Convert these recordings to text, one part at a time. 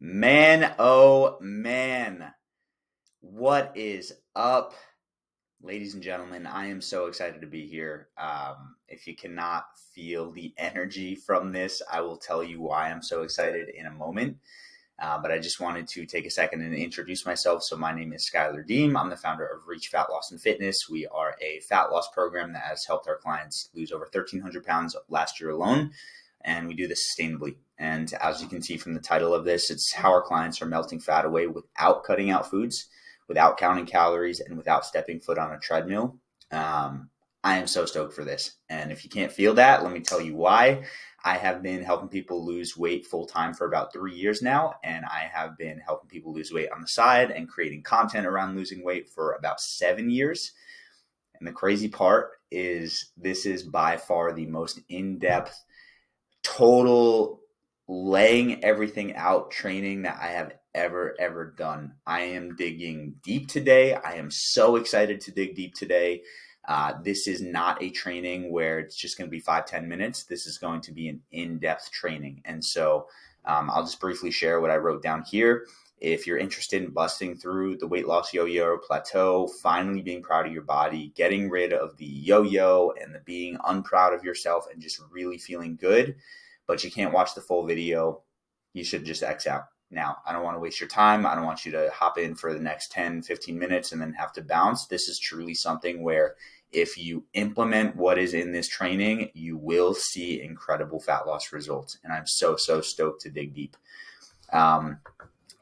Man, oh man, what is up, ladies and gentlemen? I am so excited to be here. If you cannot feel the energy from this, I will tell you why I'm so excited in a moment. But I just wanted to take a second and introduce myself. So my name is Schuyler. I'm the founder of Reach Fat Loss and Fitness. We are a fat loss program that has helped our clients lose over 1,300 pounds last year alone. And we do this sustainably. And as you can see from the title of this, it's how our clients are melting fat away without cutting out foods, without counting calories, and without stepping foot on a treadmill. I am so stoked for this. And if you can't feel that, let me tell you why. I have been helping people lose weight full time for about 3 years now, and I have been helping people lose weight on the side and creating content around losing weight for about 7 years. And the crazy part is this is by far the most in-depth, total laying everything out training that I have ever done. I am digging deep today. I am so excited to dig deep today. This is not a training where it's just going to be 5-10 minutes. This is going to be an in-depth training. And so I'll just briefly share what I wrote down here. If you're interested in busting through the weight loss yo-yo plateau, finally being proud of your body, getting rid of the yo-yo and the being unproud of yourself and just really feeling good, but you can't watch the full video, you should just X out. Now, I don't want to waste your time. I don't want you to hop in for the next 10, 15 minutes and then have to bounce. This is truly something where if you implement what is in this training, you will see incredible fat loss results. And I'm so stoked to dig deep.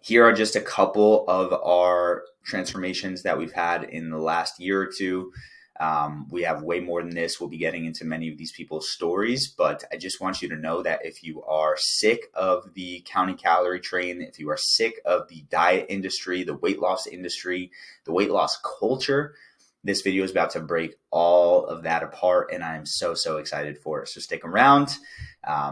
Here are just a couple of our transformations that we've had in the last year or two. We have way more than this. We'll be getting into many of these people's stories, but I just want you to know that if you are sick of the counting calorie train, if you are sick of the diet industry, the weight loss industry, the weight loss culture, this video is about to break all of that apart, and I'm so excited for it. So stick around.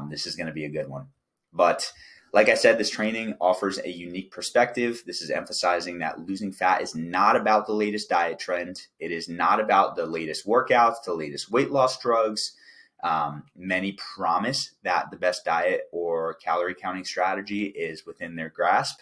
This is going to be a good one. But like I said, this training offers a unique perspective. This is emphasizing that losing fat is not about the latest diet trend. It is not about the latest workouts, the latest weight loss drugs. Many promise that the best diet or calorie counting strategy is within their grasp.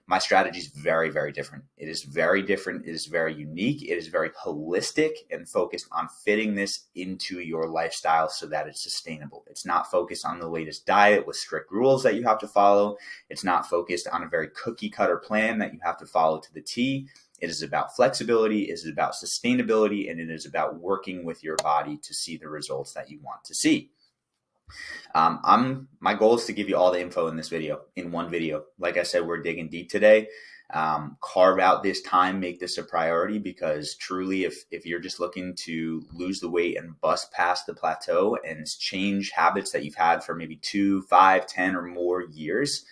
My strategy is very different. It is very different. It is very unique. It is very holistic and focused on fitting this into your lifestyle so that it's sustainable. It's not focused on the latest diet with strict rules that you have to follow. It's not focused on a very cookie cutter plan that you have to follow to the T. It is about flexibility. It is about sustainability, and it is about working with your body to see the results that you want to see. My goal is to give you all the info in this video, in one video. Like I said, we're digging deep today. Carve out this time, make this a priority, because truly, if you're just looking to lose the weight and bust past the plateau and change habits that you've had for maybe 2, 5, 10 or more years,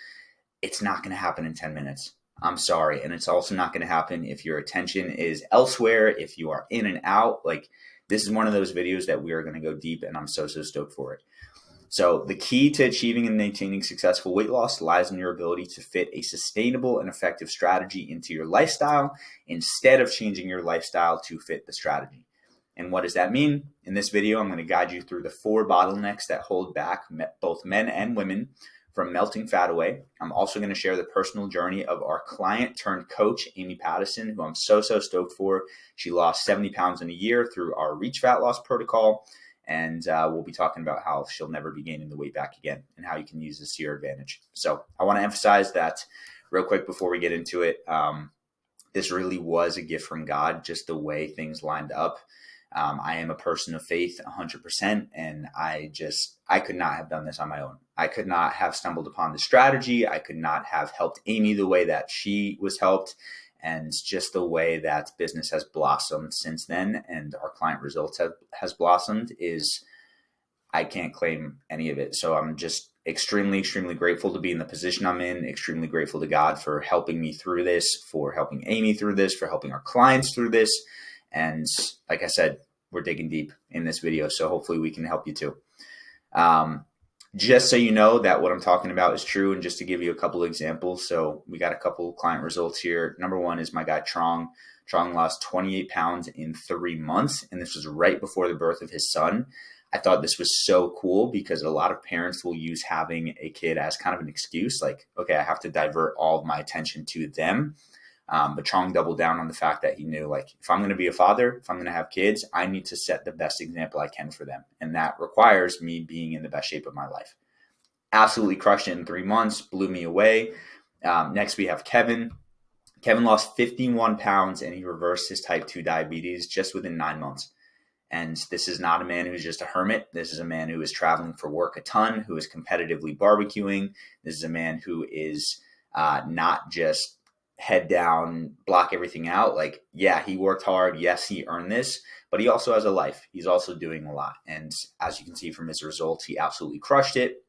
it's not going to happen in 10 minutes. I'm sorry. And it's also not going to happen if your attention is elsewhere, if you are in and out. Like, this is one of those videos that we are going to go deep, and I'm so stoked for it. So the key to achieving and maintaining successful weight loss lies in your ability to fit a sustainable and effective strategy into your lifestyle instead of changing your lifestyle to fit the strategy. And what does that mean? In this video, I'm going to guide you through the 4 bottlenecks that hold back both men and women from melting fat away. I'm also going to share the personal journey of our client turned coach, Amy Pattison, who I'm so stoked for. She lost 70 pounds in a year through our Reach Fat Loss protocol. And we'll be talking about how she'll never be gaining the weight back again and how you can use this to your advantage. So I want to emphasize that real quick before we get into it. This really was a gift from God, just the way things lined up. I am a person of faith 100%, and I could not have done this on my own. I could not have stumbled upon the strategy. I could not have helped Amy the way that she was helped. And just the way that business has blossomed since then and our client results has blossomed is, I can't claim any of it. So I'm just extremely grateful to be in the position I'm in, extremely grateful to God for helping me through this, for helping Amy through this, for helping our clients through this. And like I said, we're digging deep in this video, so hopefully we can help you too. Just so you know that what I'm talking about is true, and just to give you a couple of examples. So we got a couple of client results here. Number one is my guy Trong. Trong lost 28 pounds in 3 months, and this was right before the birth of his son. I thought this was so cool because a lot of parents will use having a kid as kind of an excuse, like, okay, I have to divert all of my attention to them. But Chong doubled down on the fact that he knew, like, if I'm going to be a father, if I'm going to have kids, I need to set the best example I can for them. And that requires me being in the best shape of my life. Absolutely crushed it in 3 months, blew me away. Next, we have Kevin. Kevin lost 51 pounds and he reversed his type 2 diabetes just within 9 months. And this is not a man who's just a hermit. This is a man who is traveling for work a ton, who is competitively barbecuing. This is a man who is not just head down, block everything out. Like, yeah, he worked hard. Yes, he earned this, but he also has a life. He's also doing a lot. And as you can see from his results, he absolutely crushed it.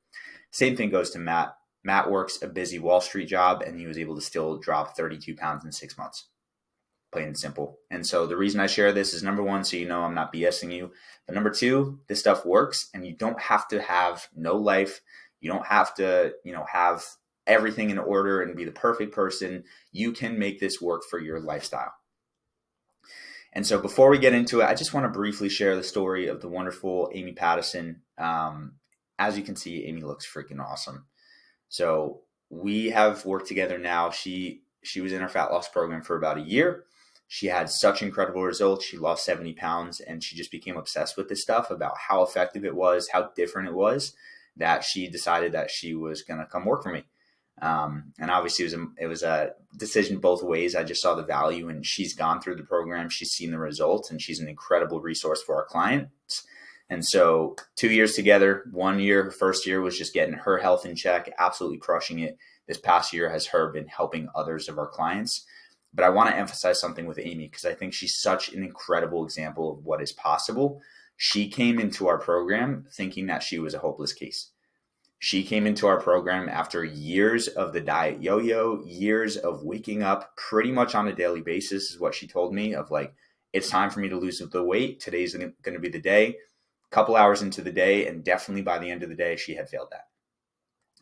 Same thing goes to Matt. Matt works a busy Wall Street job, and he was able to still drop 32 pounds in 6 months. Plain and simple. And so the reason I share this is, number one, so you know I'm not BSing you. But number two, this stuff works, and you don't have to have no life. You don't have to, have everything in order and be the perfect person. You can make this work for your lifestyle. And so before we get into it, I just want to briefly share the story of the wonderful Amy Pattison. As you can see, Amy looks freaking awesome. So we have worked together now. She was in our fat loss program for about a year. She had such incredible results. She lost 70 pounds and she just became obsessed with this stuff, about how effective it was, how different it was, that she decided that she was going to come work for me. And obviously it was a decision both ways. I just saw the value, and she's gone through the program. She's seen the results, and she's an incredible resource for our clients. And so 2 years together, 1 year, her first year was just getting her health in check, absolutely crushing it. This past year has her been helping others of our clients. But I want to emphasize something with Amy, because I think she's such an incredible example of what is possible. She came into our program thinking that she was a hopeless case. She came into our program after years of the diet yo-yo, years of waking up pretty much on a daily basis, is what she told me, of like, it's time for me to lose the weight. Today's going to be the day. A couple hours into the day, and definitely by the end of the day, she had failed that.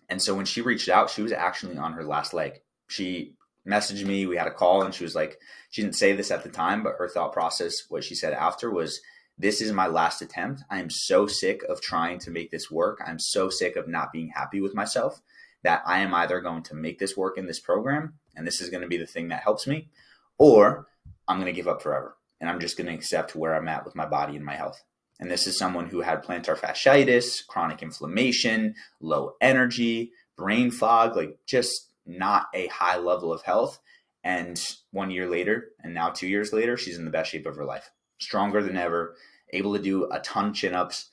And so when she reached out, she was actually on her last leg. She messaged me, we had a call, and she was like, she didn't say this at the time, but her thought process, what she said after, was, this is my last attempt. I am so sick of trying to make this work. I'm so sick of not being happy with myself that I am either going to make this work in this program, and this is going to be the thing that helps me, or I'm going to give up forever. And I'm just going to accept where I'm at with my body and my health. And this is someone who had plantar fasciitis, chronic inflammation, low energy, brain fog, like just not a high level of health. And 1 year later, and now 2 years later, she's in the best shape of her life. Stronger than ever, able to do a ton of chin-ups,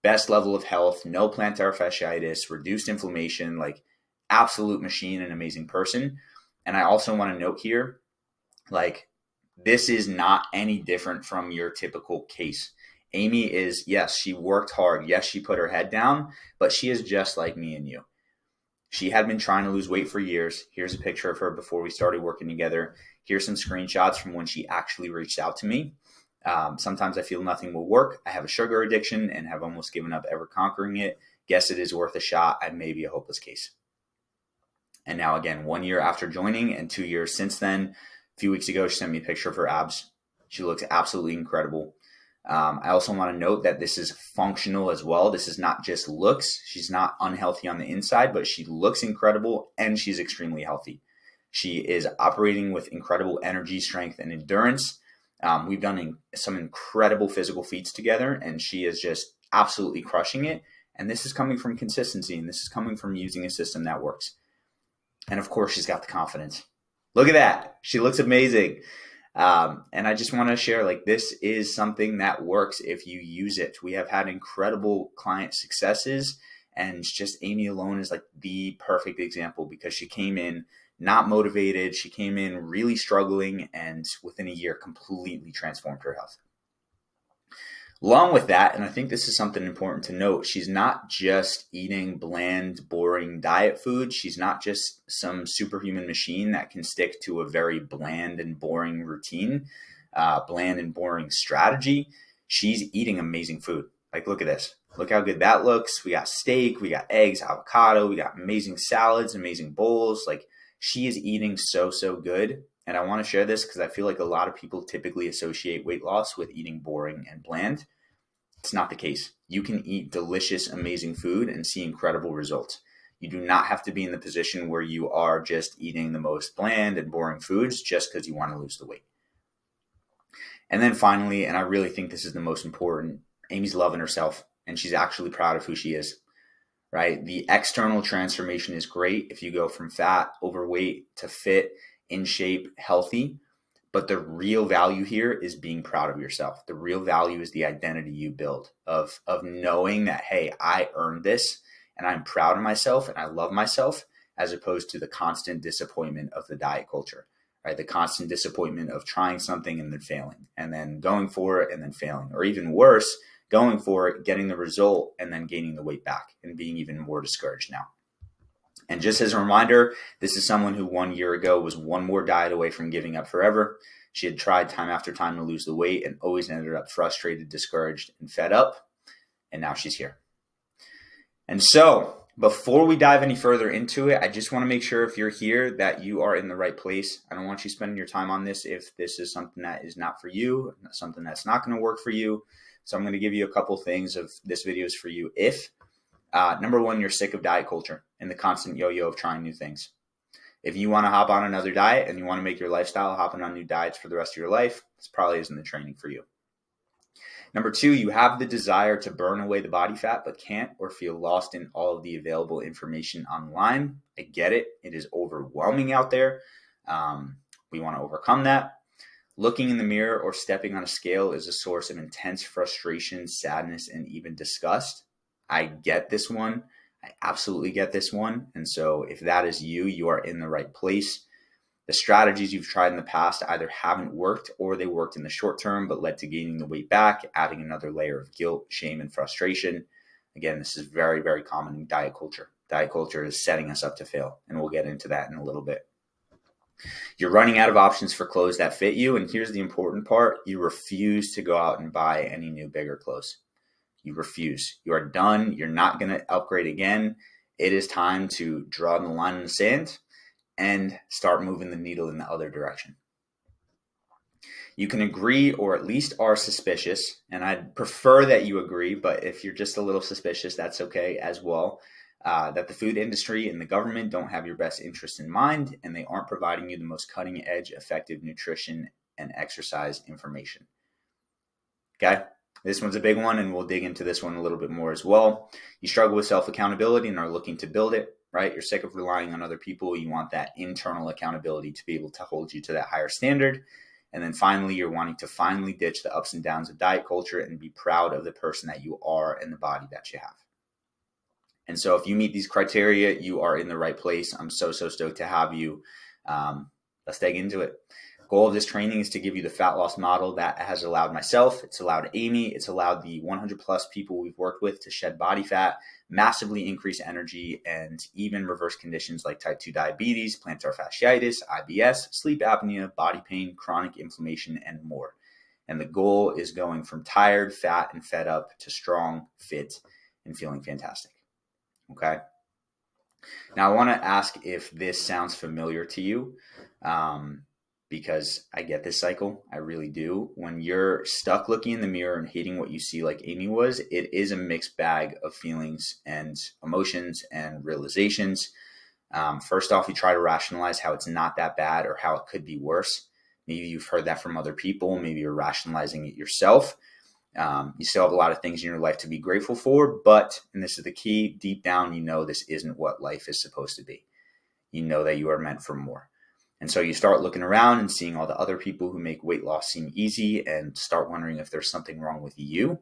best level of health, no plantar fasciitis, reduced inflammation, like absolute machine, an amazing person. And I also want to note here, like, this is not any different from your typical case. Amy is, yes, she worked hard. Yes, she put her head down, but she is just like me and you. She had been trying to lose weight for years. Here's a picture of her before we started working together. Here's some screenshots from when she actually reached out to me. Sometimes I feel nothing will work. I have a sugar addiction and have almost given up ever conquering it. Guess it is worth a shot. I may be a hopeless case. And now again, 1 year after joining and 2 years since then, a few weeks ago, she sent me a picture of her abs. She looks absolutely incredible. I also want to note that this is functional as well. This is not just looks. She's not unhealthy on the inside, but she looks incredible and she's extremely healthy. She is operating with incredible energy, strength, and endurance. We've done some incredible physical feats together, and she is just absolutely crushing it. And this is coming from consistency, and this is coming from using a system that works. And of course, she's got the confidence. Look at that. She looks amazing. And I just want to share, like, this is something that works if you use it. We have had incredible client successes, and just Amy alone is like the perfect example, because she came in not motivated. She came in really struggling, and within a year completely transformed her health. Along with that, and I think this is something important to note, she's not just eating bland, boring diet food. She's not just some superhuman machine that can stick to a very bland and boring routine, bland and boring strategy. She's eating amazing food. Like, look at this. Look how good that looks. We got steak, we got eggs, avocado, we got amazing salads, amazing bowls. Like, she is eating so good. And I want to share this because I feel like a lot of people typically associate weight loss with eating boring and bland. It's not the case. You can eat delicious, amazing food and see incredible results. You do not have to be in the position where you are just eating the most bland and boring foods just because you want to lose the weight. And then finally, and I really think this is the most important, Amy's loving herself and she's actually proud of who she is, right? The external transformation is great if you go from fat, overweight to fit, in shape, healthy. But the real value here is being proud of yourself. The real value is the identity you build of knowing that, hey, I earned this and I'm proud of myself and I love myself, as opposed to the constant disappointment of the diet culture, right? The constant disappointment of trying something and then failing and then going for it and then failing, or even worse, going for it, getting the result and then gaining the weight back and being even more discouraged now. And just as a reminder, this is someone who 1 year ago was one more diet away from giving up forever. She had tried time after time to lose the weight and always ended up frustrated, discouraged, and fed up. And now she's here. And so before we dive any further into it, I just want to make sure if you're here that you are in the right place. I don't want you spending your time on this if this is something that is not for you, something that's not going to work for you. So I'm going to give you a couple things of this video is for you if number one, you're sick of diet culture and the constant yo-yo of trying new things. If you want to hop on another diet and you want to make your lifestyle hopping on new diets for the rest of your life, this probably isn't the training for you. Number two, you have the desire to burn away the body fat, but can't or feel lost in all of the available information online. I get it. It is overwhelming out there. We want to overcome that. Looking in the mirror or stepping on a scale is a source of intense frustration, sadness, and even disgust. I get this one. I absolutely get this one. And so if that is you, you are in the right place. The strategies you've tried in the past either haven't worked or they worked in the short term, but led to gaining the weight back, adding another layer of guilt, shame, and frustration. Again, this is very, very common in diet culture. Diet culture is setting us up to fail, and we'll get into that in a little bit. You're running out of options for clothes that fit you. And here's the important part. You refuse to go out and buy any new, bigger clothes. You refuse. You are done. You're not going to upgrade again. It is time to draw the line in the sand and start moving the needle in the other direction. You can agree or at least are suspicious, and I'd prefer that you agree, but if you're just a little suspicious, that's okay as well, that the food industry and the government don't have your best interest in mind, and they aren't providing you the most cutting edge, effective nutrition and exercise information. Okay? This one's a big one, and we'll dig into this one a little bit more as well. You struggle with self-accountability and are looking to build it, right? You're sick of relying on other people. You want that internal accountability to be able to hold you to that higher standard. And then finally, you're wanting to finally ditch the ups and downs of diet culture and be proud of the person that you are and the body that you have. And so if you meet these criteria, you are in the right place. I'm so stoked to have you. Let's dig into it. Goal of this training is to give you the fat loss model that has allowed myself, it's allowed Amy, it's allowed the 100 plus people we've worked with to shed body fat, massively increase energy, and even reverse conditions like type 2 diabetes, plantar fasciitis, IBS, sleep apnea, body pain, chronic inflammation, and more. And the goal is going from tired, fat, and fed up to strong, fit, and feeling fantastic. Okay? Now, I want to ask if this sounds familiar to you. Because I get this cycle. I really do. When you're stuck looking in the mirror and hating what you see like Amy was, it is a mixed bag of feelings and emotions and realizations. First off, you try to rationalize how it's not that bad or how it could be worse. Maybe you've heard that from other people. Maybe you're rationalizing it yourself. You still have a lot of things in your life to be grateful for, but, and this is the key, deep down, you know this isn't what life is supposed to be. You know that you are meant for more. And so you start looking around and seeing all the other people who make weight loss seem easy and start wondering if there's something wrong with you.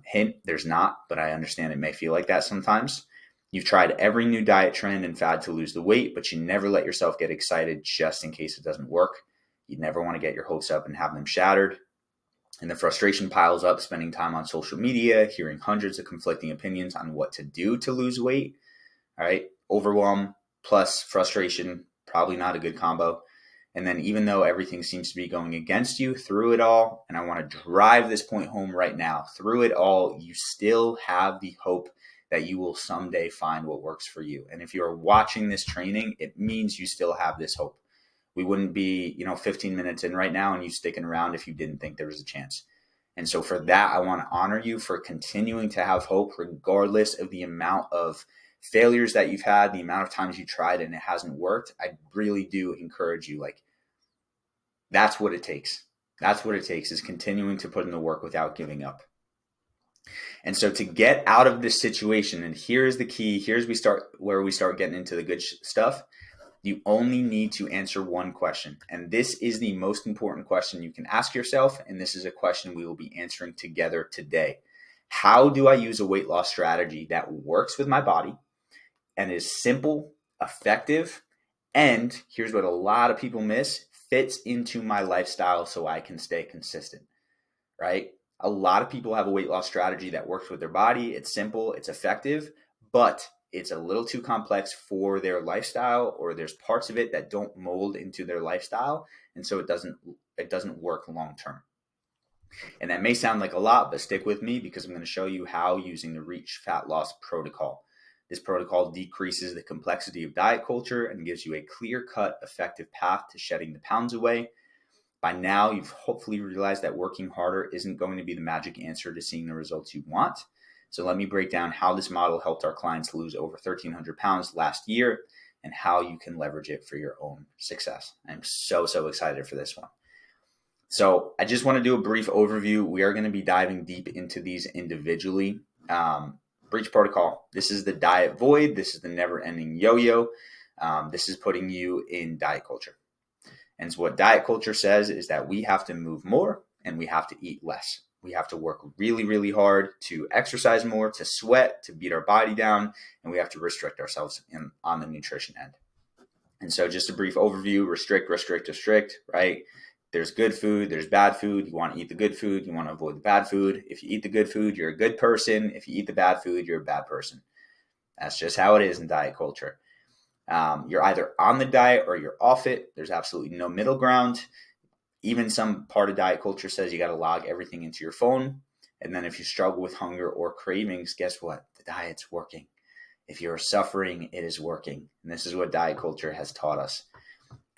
Hint, there's not, but I understand it may feel like that sometimes. You've tried every new diet trend and fad to lose the weight, but you never let yourself get excited just in case it doesn't work. You never want to get your hopes up and have them shattered. And the frustration piles up, spending time on social media, hearing hundreds of conflicting opinions on what to do to lose weight. All right, overwhelm plus frustration, probably not a good combo. And then even though everything seems to be going against you through it all, and I want to drive this point home right now, through it all, you still have the hope that you will someday find what works for you. And if you're watching this training, it means you still have this hope. We wouldn't be, 15 minutes in right now and you sticking around if you didn't think there was a chance. And so for that, I want to honor you for continuing to have hope, regardless of the amount of failures that you've had, the amount of times you tried and it hasn't worked. I really do encourage you. Like, that's what it takes. That's what it takes, is continuing to put in the work without giving up. And so to get out of this situation, and here's the key, here's where we start getting into the good stuff. You only need to answer one question. And this is the most important question you can ask yourself. And this is a question we will be answering together today. How do I use a weight loss strategy that works with my body and is simple, effective, and here's what a lot of people miss, fits into my lifestyle so I can stay consistent, right? A lot of people have a weight loss strategy that works with their body. It's simple, it's effective, but it's a little too complex for their lifestyle, or there's parts of it that don't mold into their lifestyle. And so it doesn't work long term. And that may sound like a lot, but stick with me because I'm going to show you how using the Reach Fat Loss Protocol. This protocol decreases the complexity of diet culture and gives you a clear-cut, effective path to shedding the pounds away. By now, you've hopefully realized that working harder isn't going to be the magic answer to seeing the results you want. So let me break down how this model helped our clients lose over 1,300 pounds last year and how you can leverage it for your own success. I'm so excited for this one. So I just want to do a brief overview. We are going to be diving deep into these individually. Breach protocol. This is the diet void. This is the never-ending yo-yo. This is putting you in diet culture. And so what diet culture says is that we have to move more and we have to eat less. We have to work really, really hard to exercise more, to sweat, to beat our body down, and we have to restrict ourselves on the nutrition end. And so just a brief overview, restrict, right? There's good food, there's bad food. You want to eat the good food, you want to avoid the bad food. If you eat the good food, you're a good person. If you eat the bad food, you're a bad person. That's just how it is in diet culture. You're either on the diet or you're off it. There's absolutely no middle ground. Even some part of diet culture says you got to log everything into your phone. And then if you struggle with hunger or cravings, guess what? The diet's working. If you're suffering, it is working. And this is what diet culture has taught us.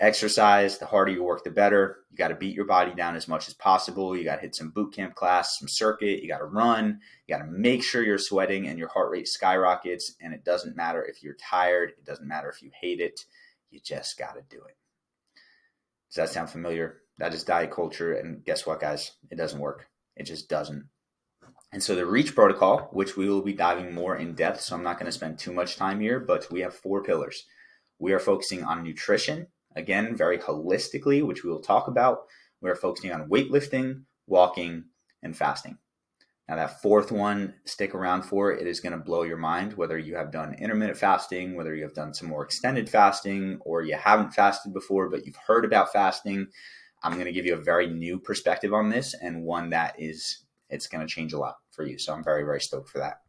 Exercise, the harder you work, the better. You got to beat your body down as much as possible. You got to hit some boot camp class, some circuit. You got to run. You got to make sure you're sweating and your heart rate skyrockets. And it doesn't matter if you're tired. It doesn't matter if you hate it. You just got to do it. Does that sound familiar? That is diet culture. And guess what, guys? It doesn't work. It just doesn't. And so the REACH protocol, which we will be diving more in depth, so I'm not going to spend too much time here, but we have 4 pillars. We are focusing on nutrition. Again, very holistically, which we will talk about. We're focusing on weightlifting, walking, and fasting. Now that 4th one, stick around for it. It is going to blow your mind, whether you have done intermittent fasting, whether you have done some more extended fasting, or you haven't fasted before, but you've heard about fasting. I'm going to give you a very new perspective on this, and one that it's going to change a lot for you. So I'm very stoked for that.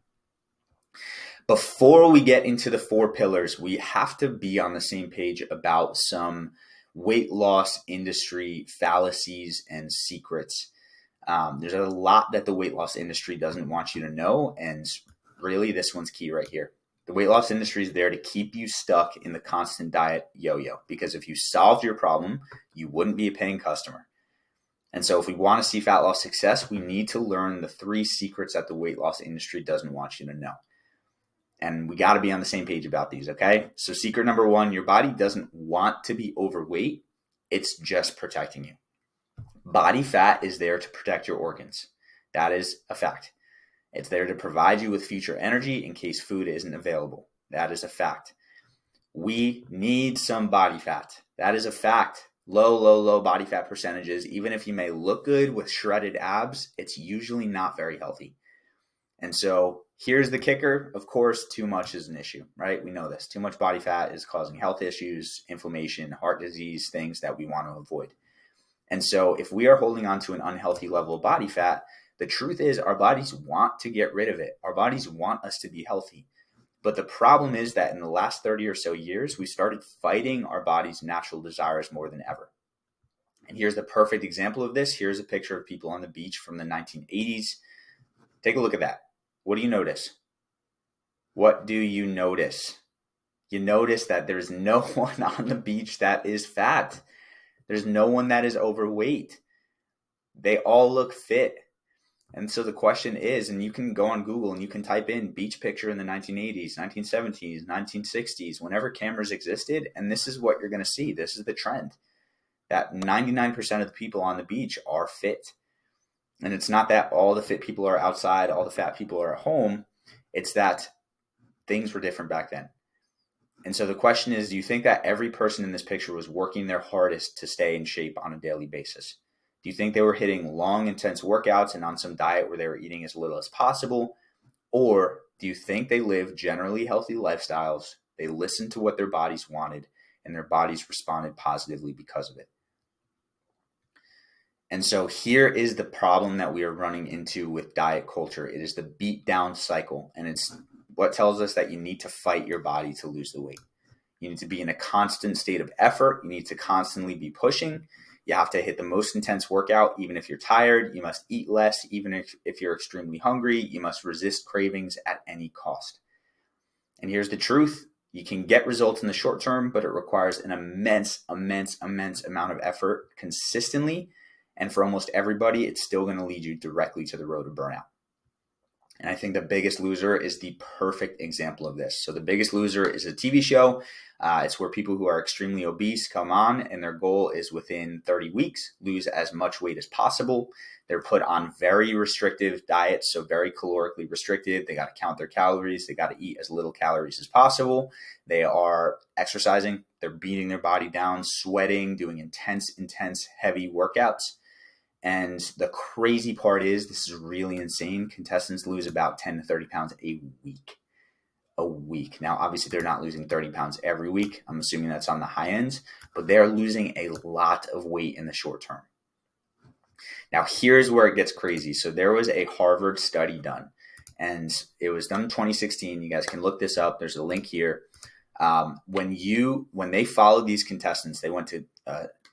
Before we get into the 4 pillars, we have to be on the same page about some weight loss industry fallacies and secrets. There's a lot that the weight loss industry doesn't want you to know, and really this one's key right here. The weight loss industry is there to keep you stuck in the constant diet yo-yo, because if you solved your problem, you wouldn't be a paying customer. And so if we want to see fat loss success, we need to learn the 3 secrets that the weight loss industry doesn't want you to know. And we got to be on the same page about these, okay? So secret number 1, your body doesn't want to be overweight. It's just protecting you. Body fat is there to protect your organs. That is a fact. It's there to provide you with future energy in case food isn't available. That is a fact. We need some body fat. That is a fact. Low body fat percentages. Even if you may look good with shredded abs, it's usually not very healthy. And so here's the kicker. Of course, too much is an issue, right? We know this. Too much body fat is causing health issues, inflammation, heart disease, things that we want to avoid. And so if we are holding on to an unhealthy level of body fat, the truth is our bodies want to get rid of it. Our bodies want us to be healthy. But the problem is that in the last 30 or so years, we started fighting our body's natural desires more than ever. And here's the perfect example of this. Here's a picture of people on the beach from the 1980s. Take a look at that. What do you notice? What do you notice? You notice that there's no one on the beach that is fat. There's no one that is overweight. They all look fit. And so the question is, and you can go on Google and you can type in beach picture in the 1980s, 1970s, 1960s, whenever cameras existed, and this is what you're going to see. This is the trend, that 99% of the people on the beach are fit. And it's not that all the fit people are outside, all the fat people are at home. It's that things were different back then. And so the question is, do you think that every person in this picture was working their hardest to stay in shape on a daily basis? Do you think they were hitting long, intense workouts and on some diet where they were eating as little as possible? Or do you think they lived generally healthy lifestyles, they listened to what their bodies wanted, and their bodies responded positively because of it? And so here is the problem that we are running into with diet culture. It is the beat down cycle. And it's what tells us that you need to fight your body to lose the weight. You need to be in a constant state of effort. You need to constantly be pushing. You have to hit the most intense workout, even if you're tired. You must eat less, even if you're extremely hungry. You must resist cravings at any cost. And here's the truth. You can get results in the short term, but it requires an immense amount of effort consistently. And for almost everybody, it's still going to lead you directly to the road to burnout. And I think The Biggest Loser is the perfect example of this. So The Biggest Loser is a TV show. It's where people who are extremely obese come on, and their goal is within 30 weeks, lose as much weight as possible. They're put on very restrictive diets, so very calorically restricted. They got to count their calories. They got to eat as little calories as possible. They are exercising. They're beating their body down, sweating, doing intense, heavy workouts. And the crazy part is, this is really insane. Contestants lose about 10 to 30 pounds a week. Now, obviously, they're not losing 30 pounds every week. I'm assuming that's on the high end, but they're losing a lot of weight in the short term. Now, here's where it gets crazy. So there was a Harvard study done, and it was done in 2016. You guys can look this up. There's a link here. When they followed these contestants, they went to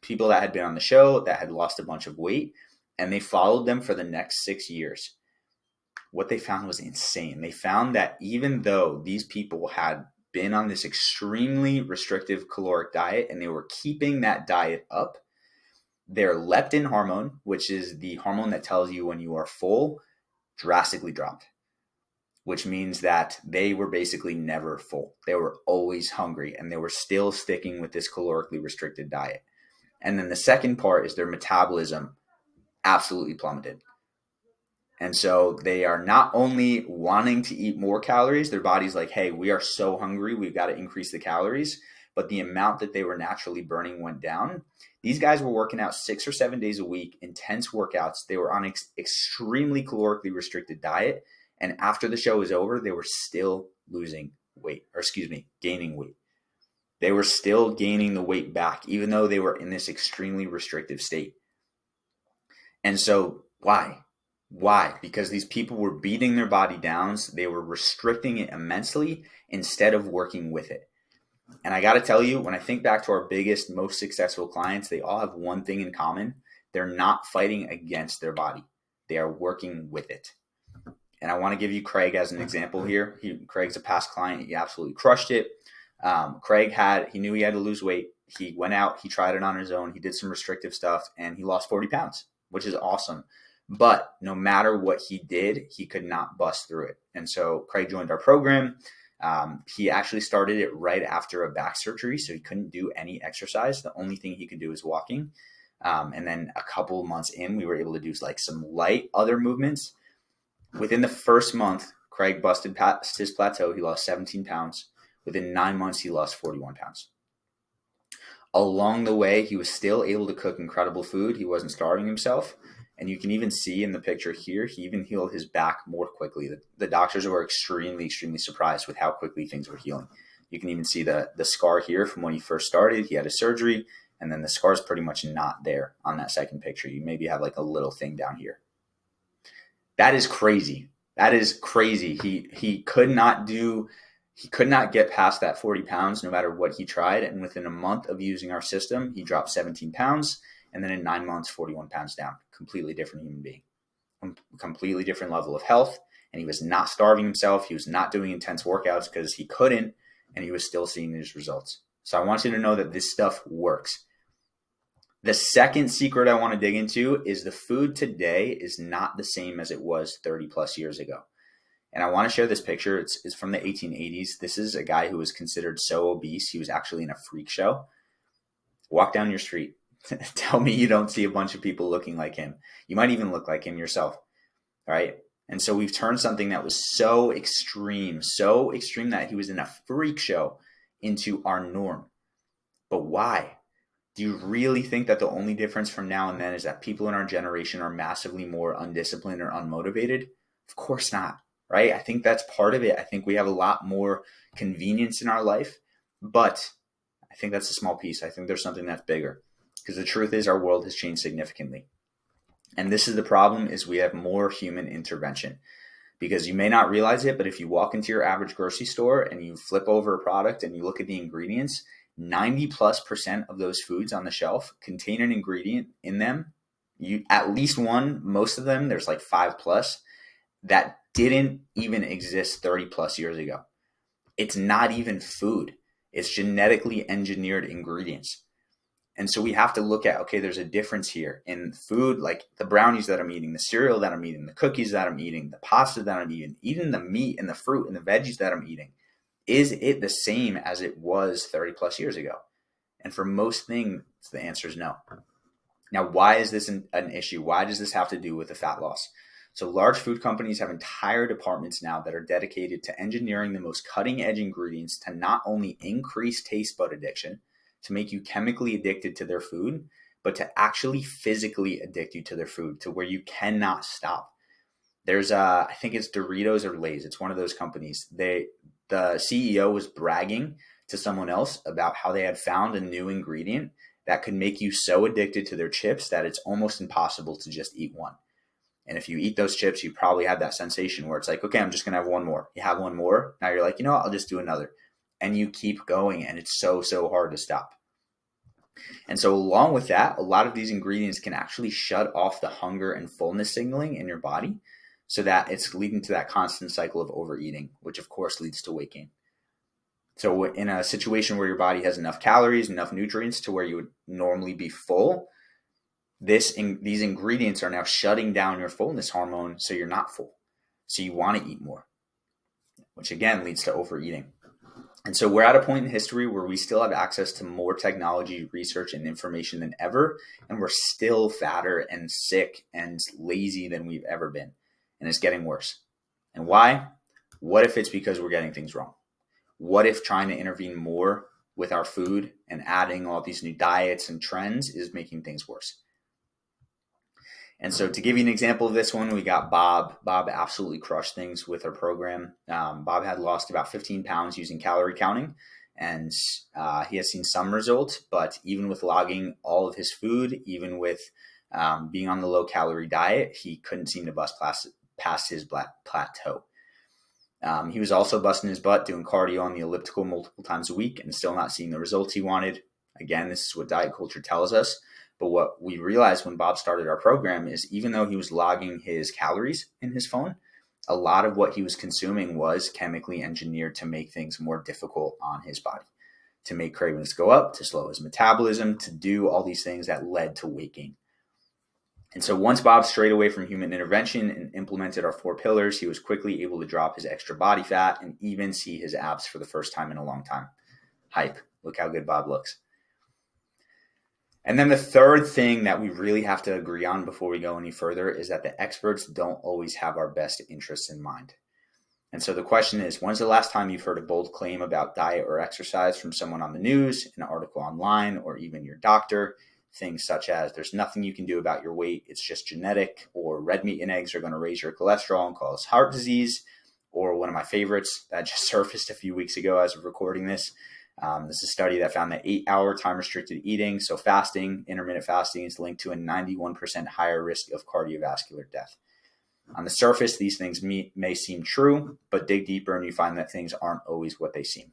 people that had been on the show that had lost a bunch of weight, and they followed them for the next 6 years. What they found was insane. They found that even though these people had been on this extremely restrictive caloric diet and they were keeping that diet up, their leptin hormone, which is the hormone that tells you when you are full, drastically dropped, which means that they were basically never full. They were always hungry, and they were still sticking with this calorically restricted diet. And then the second part is their metabolism absolutely plummeted. And so they are not only wanting to eat more calories, their body's like, hey, we are so hungry, we've got to increase the calories, but the amount that they were naturally burning went down. These guys were working out 6 or 7 days a week, intense workouts. They were on extremely calorically restricted diet. And after the show was over, they were still gaining weight. They were still gaining the weight back, even though they were in this extremely restrictive state. And so why? Why? Because these people were beating their body down. They were restricting it immensely instead of working with it. And I got to tell you, when I think back to our biggest, most successful clients, they all have one thing in common. They're not fighting against their body. They are working with it. And I want to give you Craig as an example here. Craig's a past client. He absolutely crushed it. Craig knew he had to lose weight. He went out, he tried it on his own. He did some restrictive stuff, and he lost 40 pounds, which is awesome. But no matter what he did, he could not bust through it. And so Craig joined our program. He actually started it right after a back surgery, so he couldn't do any exercise. The only thing he could do is walking. And then a couple months in, we were able to do like some light other movements. Within the first month, Craig busted past his plateau. He lost 17 pounds. Within 9 months, he lost 41 pounds. Along the way, he was still able to cook incredible food. He wasn't starving himself. And you can even see in the picture here, he even healed his back more quickly. The doctors were extremely surprised with how quickly things were healing. You can even see the scar here from when he first started. He had a surgery, and then the scar is pretty much not there on that second picture. You maybe have like a little thing down here. That is crazy. That is crazy. He could not get past that 40 pounds no matter what he tried. And within a month of using our system, he dropped 17 pounds. And then in 9 months, 41 pounds down. Completely different human being. Completely different level of health. And he was not starving himself. He was not doing intense workouts because he couldn't. And he was still seeing these results. So I want you to know that this stuff works. The second secret I want to dig into is the food today is not the same as it was 30 plus years ago. And I want to share this picture. It's from the 1880s. This is a guy who was considered so obese, he was actually in a freak show. Walk down your street. Tell me you don't see a bunch of people looking like him. You might even look like him yourself, right? And so we've turned something that was so extreme that he was in a freak show into our norm. But why? Do you really think that the only difference from now and then is that people in our generation are massively more undisciplined or unmotivated? Of course not, right? I think that's part of it. I think we have a lot more convenience in our life, but I think that's a small piece. I think there's something that's bigger, because the truth is our world has changed significantly. And this is the problem, is we have more human intervention. Because you may not realize it, but if you walk into your average grocery store and you flip over a product and you look at the ingredients, 90+% of those foods on the shelf contain an ingredient in them, at least one, most of them, there's like 5+, that didn't even exist 30 plus years ago. It's not even food. It's genetically engineered ingredients. And so we have to look at, okay, there's a difference here in food, like the brownies that I'm eating, the cereal that I'm eating, the cookies that I'm eating, the pasta that I'm eating, even the meat and the fruit and the veggies that I'm eating. Is it the same as it was 30 plus years ago? And for most things, the answer is no. Now, why is this an issue? Why does this have to do with the fat loss? So large food companies have entire departments now that are dedicated to engineering the most cutting edge ingredients to not only increase taste bud addiction, to make you chemically addicted to their food, but to actually physically addict you to their food to where you cannot stop. There's I think it's Doritos or Lay's. It's one of those companies. The CEO was bragging to someone else about how they had found a new ingredient that could make you so addicted to their chips that it's almost impossible to just eat one. And if you eat those chips, you probably have that sensation where it's like, okay, I'm just going to have one more. You have one more. Now you're like, you know what? I'll just do another. And you keep going, and it's so hard to stop. And so along with that, a lot of these ingredients can actually shut off the hunger and fullness signaling in your body, so that it's leading to that constant cycle of overeating, which of course leads to weight gain. So in a situation where your body has enough calories, enough nutrients to where you would normally be full, these ingredients are now shutting down your fullness hormone, so you're not full. So you want to eat more, which again leads to overeating. And so we're at a point in history where we still have access to more technology, research, and information than ever, and we're still fatter and sick and lazy than we've ever been. And it's getting worse. And why? What if it's because we're getting things wrong? What if trying to intervene more with our food and adding all these new diets and trends is making things worse? And so to give you an example of this one, we got Bob. Bob absolutely crushed things with our program. Bob had lost about 15 pounds using calorie counting, and he has seen some results, but even with logging all of his food, even with being on the low calorie diet, he couldn't seem to bust past his plateau. He was also busting his butt doing cardio on the elliptical multiple times a week and still not seeing the results he wanted. Again, this is what diet culture tells us. But what we realized when Bob started our program is even though he was logging his calories in his phone, a lot of what he was consuming was chemically engineered to make things more difficult on his body, to make cravings go up, to slow his metabolism, to do all these things that led to weight gain. And so once Bob strayed away from human intervention and implemented our 4 pillars, he was quickly able to drop his extra body fat and even see his abs for the first time in a long time. Hype. Look how good Bob looks. And then the third thing that we really have to agree on before we go any further is that the experts don't always have our best interests in mind. And so the question is, when's the last time you've heard a bold claim about diet or exercise from someone on the news, an article online, or even your doctor? Things such as there's nothing you can do about your weight, it's just genetic, or red meat and eggs are going to raise your cholesterol and cause heart disease, or one of my favorites that just surfaced a few weeks ago as of recording this. This is a study that found that 8-hour time-restricted eating, so fasting, intermittent fasting, is linked to a 91% higher risk of cardiovascular death. On the surface, these things may seem true, but dig deeper and you find that things aren't always what they seem.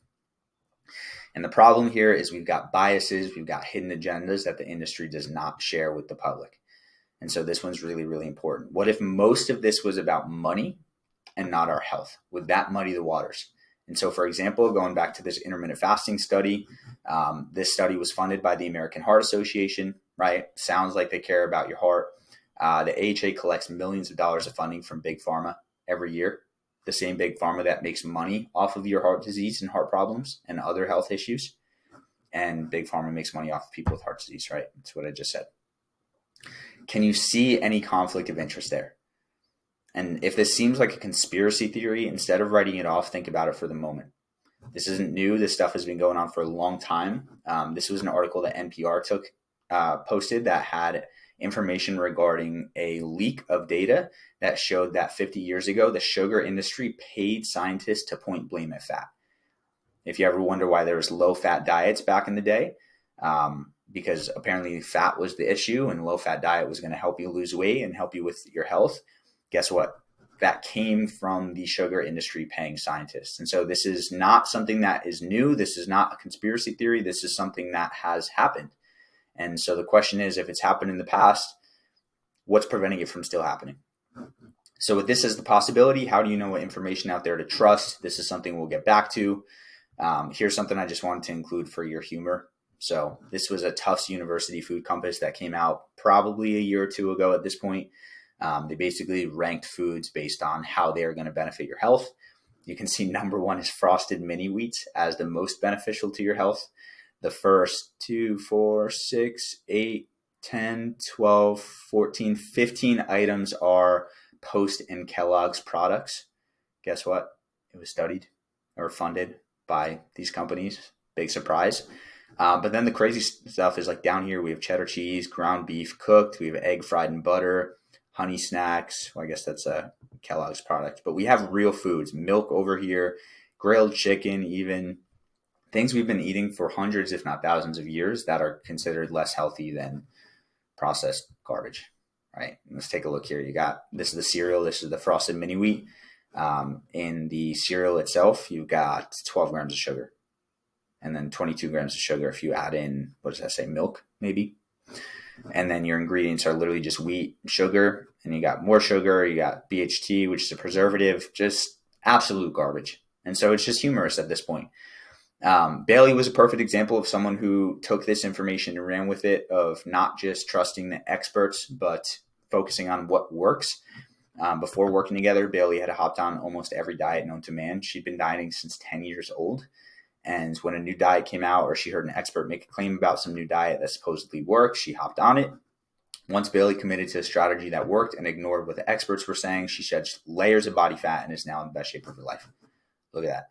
And the problem here is we've got biases, we've got hidden agendas that the industry does not share with the public. And so this one's really, really important. What if most of this was about money and not our health? Would that muddy the waters? And so, for example, going back to this intermittent fasting study, this study was funded by the American Heart Association, right? Sounds like they care about your heart. The AHA collects millions of dollars of funding from Big Pharma every year. The same Big Pharma that makes money off of your heart disease and heart problems and other health issues. And Big Pharma makes money off of people with heart disease, right? That's what I just said. Can you see any conflict of interest there? And if this seems like a conspiracy theory, instead of writing it off, think about it for the moment. This isn't new. This stuff has been going on for a long time. This was an article that NPR posted that had information regarding a leak of data that showed that 50 years ago, the sugar industry paid scientists to point blame at fat. If you ever wonder why there was low-fat diets back in the day, because apparently fat was the issue and low-fat diet was going to help you lose weight and help you with your health, guess what? That came from the sugar industry paying scientists. And so this is not something that is new. This is not a conspiracy theory. This is something that has happened. And so the question is, if it's happened in the past, what's preventing it from still happening? So with this as the possibility, how do you know what information out there to trust? This is something we'll get back to. Here's something I just wanted to include for your humor. So this was a Tufts University food compass that came out probably a year or two ago at this point. They basically ranked foods based on how they are going to benefit your health. You can see number one is frosted mini wheats as the most beneficial to your health. The first 2, 4, 6, 8, 10, 12, 14, 15 items are Post and Kellogg's products. Guess what? It was studied or funded by these companies. Big surprise. But then the crazy stuff is like down here, we have cheddar cheese, ground beef cooked. We have egg fried in butter, honey snacks. Well, I guess that's a Kellogg's product. But we have real foods, milk over here, grilled chicken, even things we've been eating for hundreds, if not thousands of years that are considered less healthy than processed garbage, right? Let's take a look here. This is the cereal. This is the frosted mini wheat. In the cereal itself, you've got 12 grams of sugar and then 22 grams of sugar if you add in, what does that say, milk maybe? And then your ingredients are literally just wheat, sugar, and you got more sugar. You got BHT, which is a preservative, just absolute garbage. And so it's just humorous at this point. Bailey was a perfect example of someone who took this information and ran with it, of not just trusting the experts, but focusing on what works. Before working together, Bailey had hopped on almost every diet known to man. She'd been dieting since 10 years old. And when a new diet came out, or she heard an expert make a claim about some new diet that supposedly works, she hopped on it. Once Bailey committed to a strategy that worked and ignored what the experts were saying, she shed layers of body fat and is now in the best shape of her life. Look at that.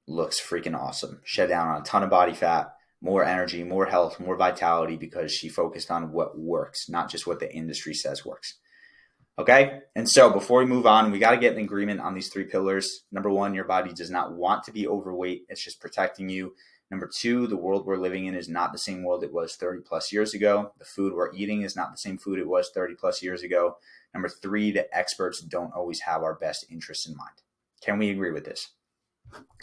Looks freaking awesome. Shed down on a ton of body fat, more energy, more health, more vitality, because she focused on what works, not just what the industry says works. Okay. And so before we move on, we got to get an agreement on these 3 pillars. Number 1, your body does not want to be overweight. It's just protecting you. Number 2, the world we're living in is not the same world it was 30 plus years ago. The food we're eating is not the same food it was 30 plus years ago. Number 3, the experts don't always have our best interests in mind. Can we agree with this?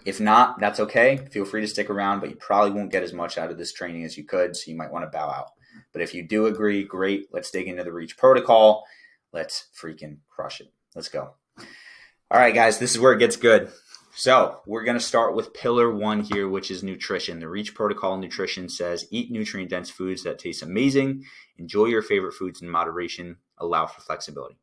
If not, that's okay. Feel free to stick around, but you probably won't get as much out of this training as you could, so you might want to bow out. But if you do agree, great. Let's dig into the REACH protocol. Let's freaking crush it. Let's go. All right, guys, this is where it gets good. So we're going to start with pillar 1 here, which is nutrition. The REACH protocol nutrition says eat nutrient-dense foods that taste amazing, enjoy your favorite foods in moderation, allow for flexibility.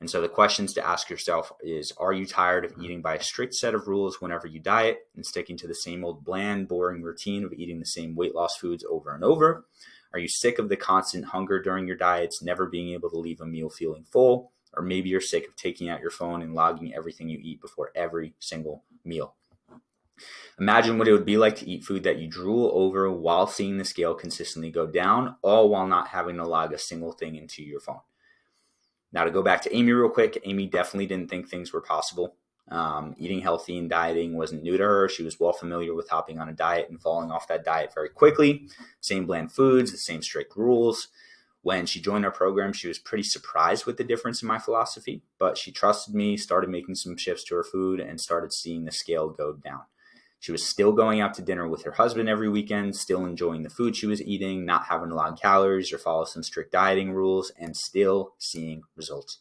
And so the questions to ask yourself is, are you tired of eating by a strict set of rules whenever you diet and sticking to the same old bland, boring routine of eating the same weight loss foods over and over? Are you sick of the constant hunger during your diets, never being able to leave a meal feeling full? Or maybe you're sick of taking out your phone and logging everything you eat before every single meal. Imagine what it would be like to eat food that you drool over while seeing the scale consistently go down, all while not having to log a single thing into your phone. Now, to go back to Amy real quick, Amy definitely didn't think things were possible. Eating healthy and dieting wasn't new to her. She was well familiar with hopping on a diet and falling off that diet very quickly. Same bland foods, the same strict rules. When she joined our program, she was pretty surprised with the difference in my philosophy, but she trusted me, started making some shifts to her food, and started seeing the scale go down. She was still going out to dinner with her husband every weekend, still enjoying the food she was eating, not having to log calories or follow some strict dieting rules, and still seeing results.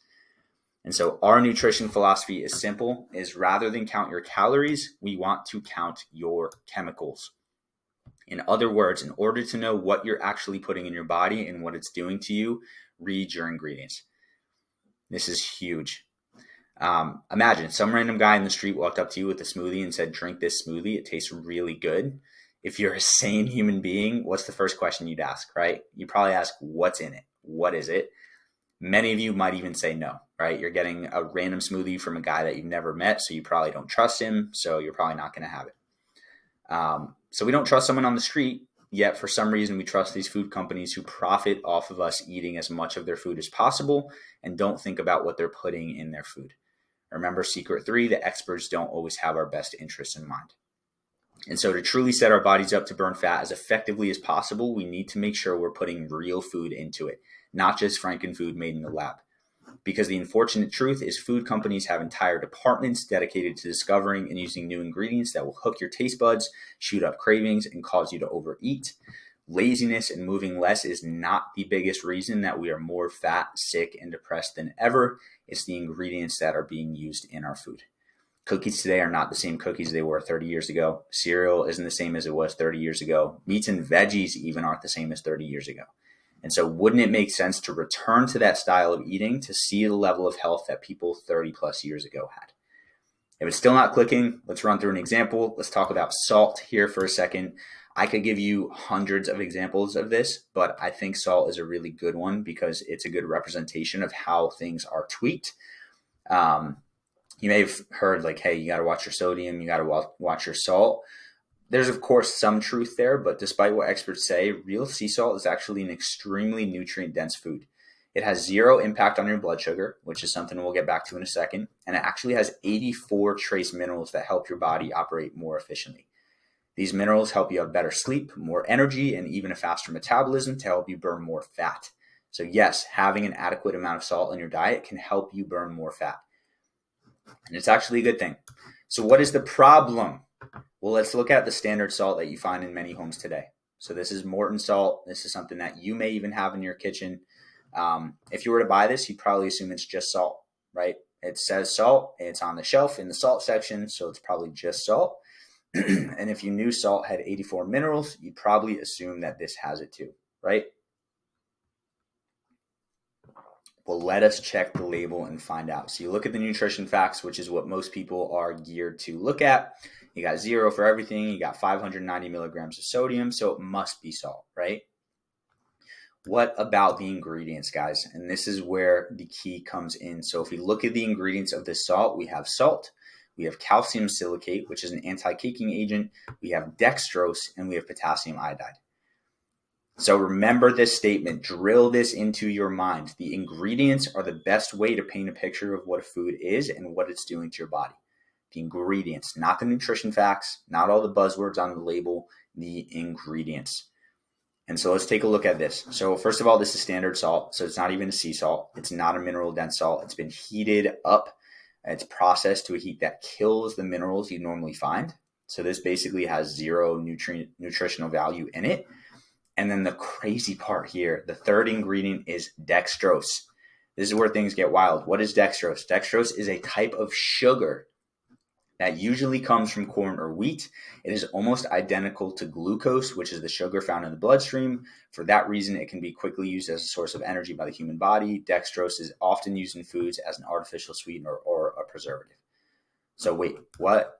And so our nutrition philosophy is simple, is rather than count your calories, we want to count your chemicals. In other words, in order to know what you're actually putting in your body and what it's doing to you, read your ingredients. This is huge. Imagine some random guy in the street walked up to you with a smoothie and said, drink this smoothie. It tastes really good. If you're a sane human being, what's the first question you'd ask, right? You probably ask, what's in it? What is it? Many of you might even say no, right? You're getting a random smoothie from a guy that you've never met, so you probably don't trust him, so you're probably not going to have it. So we don't trust someone on the street, yet for some reason we trust these food companies who profit off of us eating as much of their food as possible and don't think about what they're putting in their food. Remember secret 3, the experts don't always have our best interests in mind. And so to truly set our bodies up to burn fat as effectively as possible, we need to make sure we're putting real food into it, not just frankenfood made in the lab. Because the unfortunate truth is food companies have entire departments dedicated to discovering and using new ingredients that will hook your taste buds, shoot up cravings, and cause you to overeat. Laziness and moving less is not the biggest reason that we are more fat, sick, and depressed than ever. It's the ingredients that are being used in our food. Cookies today are not the same cookies they were 30 years ago. Cereal isn't the same as it was 30 years ago. Meats and veggies even aren't the same as 30 years ago. And so wouldn't it make sense to return to that style of eating to see the level of health that people 30 plus years ago had? If it's still not clicking, let's run through an example. Let's talk about salt here for a second. I could give you hundreds of examples of this, but I think salt is a really good one because it's a good representation of how things are tweaked. You may have heard like, hey, you got to watch your sodium, you got to watch your salt. There's, of course, some truth there, but despite what experts say, real sea salt is actually an extremely nutrient-dense food. It has 0 impact on your blood sugar, which is something we'll get back to in a second, and it actually has 84 trace minerals that help your body operate more efficiently. These minerals help you have better sleep, more energy, and even a faster metabolism to help you burn more fat. So yes, having an adequate amount of salt in your diet can help you burn more fat. And it's actually a good thing. So what is the problem? Well, let's look at the standard salt that you find in many homes today. So this is Morton salt. This is something that you may even have in your kitchen. If you were to buy this, you'd probably assume it's just salt, right? It says salt. It's on the shelf in the salt section, so it's probably just salt. And if you knew salt had 84 minerals, you'd probably assume that this has it too, right? Well, let us check the label and find out. So you look at the nutrition facts, which is what most people are geared to look at. You got 0 for everything. You got 590 milligrams of sodium, so it must be salt, right? What about the ingredients, guys? And this is where the key comes in. So if we look at the ingredients of this salt, we have salt, we have calcium silicate, which is an anti-caking agent, we have dextrose, and we have potassium iodide. So remember this statement, drill this into your mind. The ingredients are the best way to paint a picture of what a food is and what it's doing to your body. The ingredients, not the nutrition facts, not all the buzzwords on the label, the ingredients. And so let's take a look at this. So first of all, this is standard salt. So it's not even a sea salt. It's not a mineral dense salt. It's been heated up. It's processed to a heat that kills the minerals you normally find. So this basically has 0 nutritional value in it. And then the crazy part here, the third ingredient is dextrose. This is where things get wild. What is dextrose? Dextrose is a type of sugar that usually comes from corn or wheat. It is almost identical to glucose, which is the sugar found in the bloodstream. For that reason, it can be quickly used as a source of energy by the human body. Dextrose is often used in foods as an artificial sweetener or a preservative. So wait, what?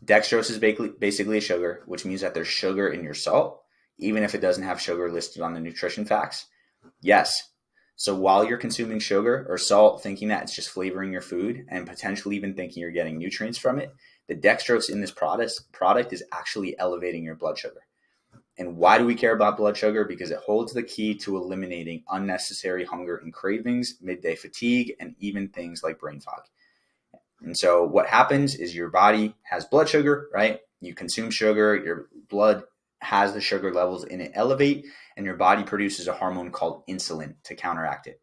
Dextrose is basically a sugar, which means that there's sugar in your salt, even if it doesn't have sugar listed on the nutrition facts? Yes. So while you're consuming sugar or salt, thinking that it's just flavoring your food and potentially even thinking you're getting nutrients from it, the dextrose in this product is actually elevating your blood sugar. And why do we care about blood sugar? Because it holds the key to eliminating unnecessary hunger and cravings, midday fatigue, and even things like brain fog. And so what happens is your body has blood sugar, right? You consume sugar, your blood has the sugar levels in it elevate, and your body produces a hormone called insulin to counteract it.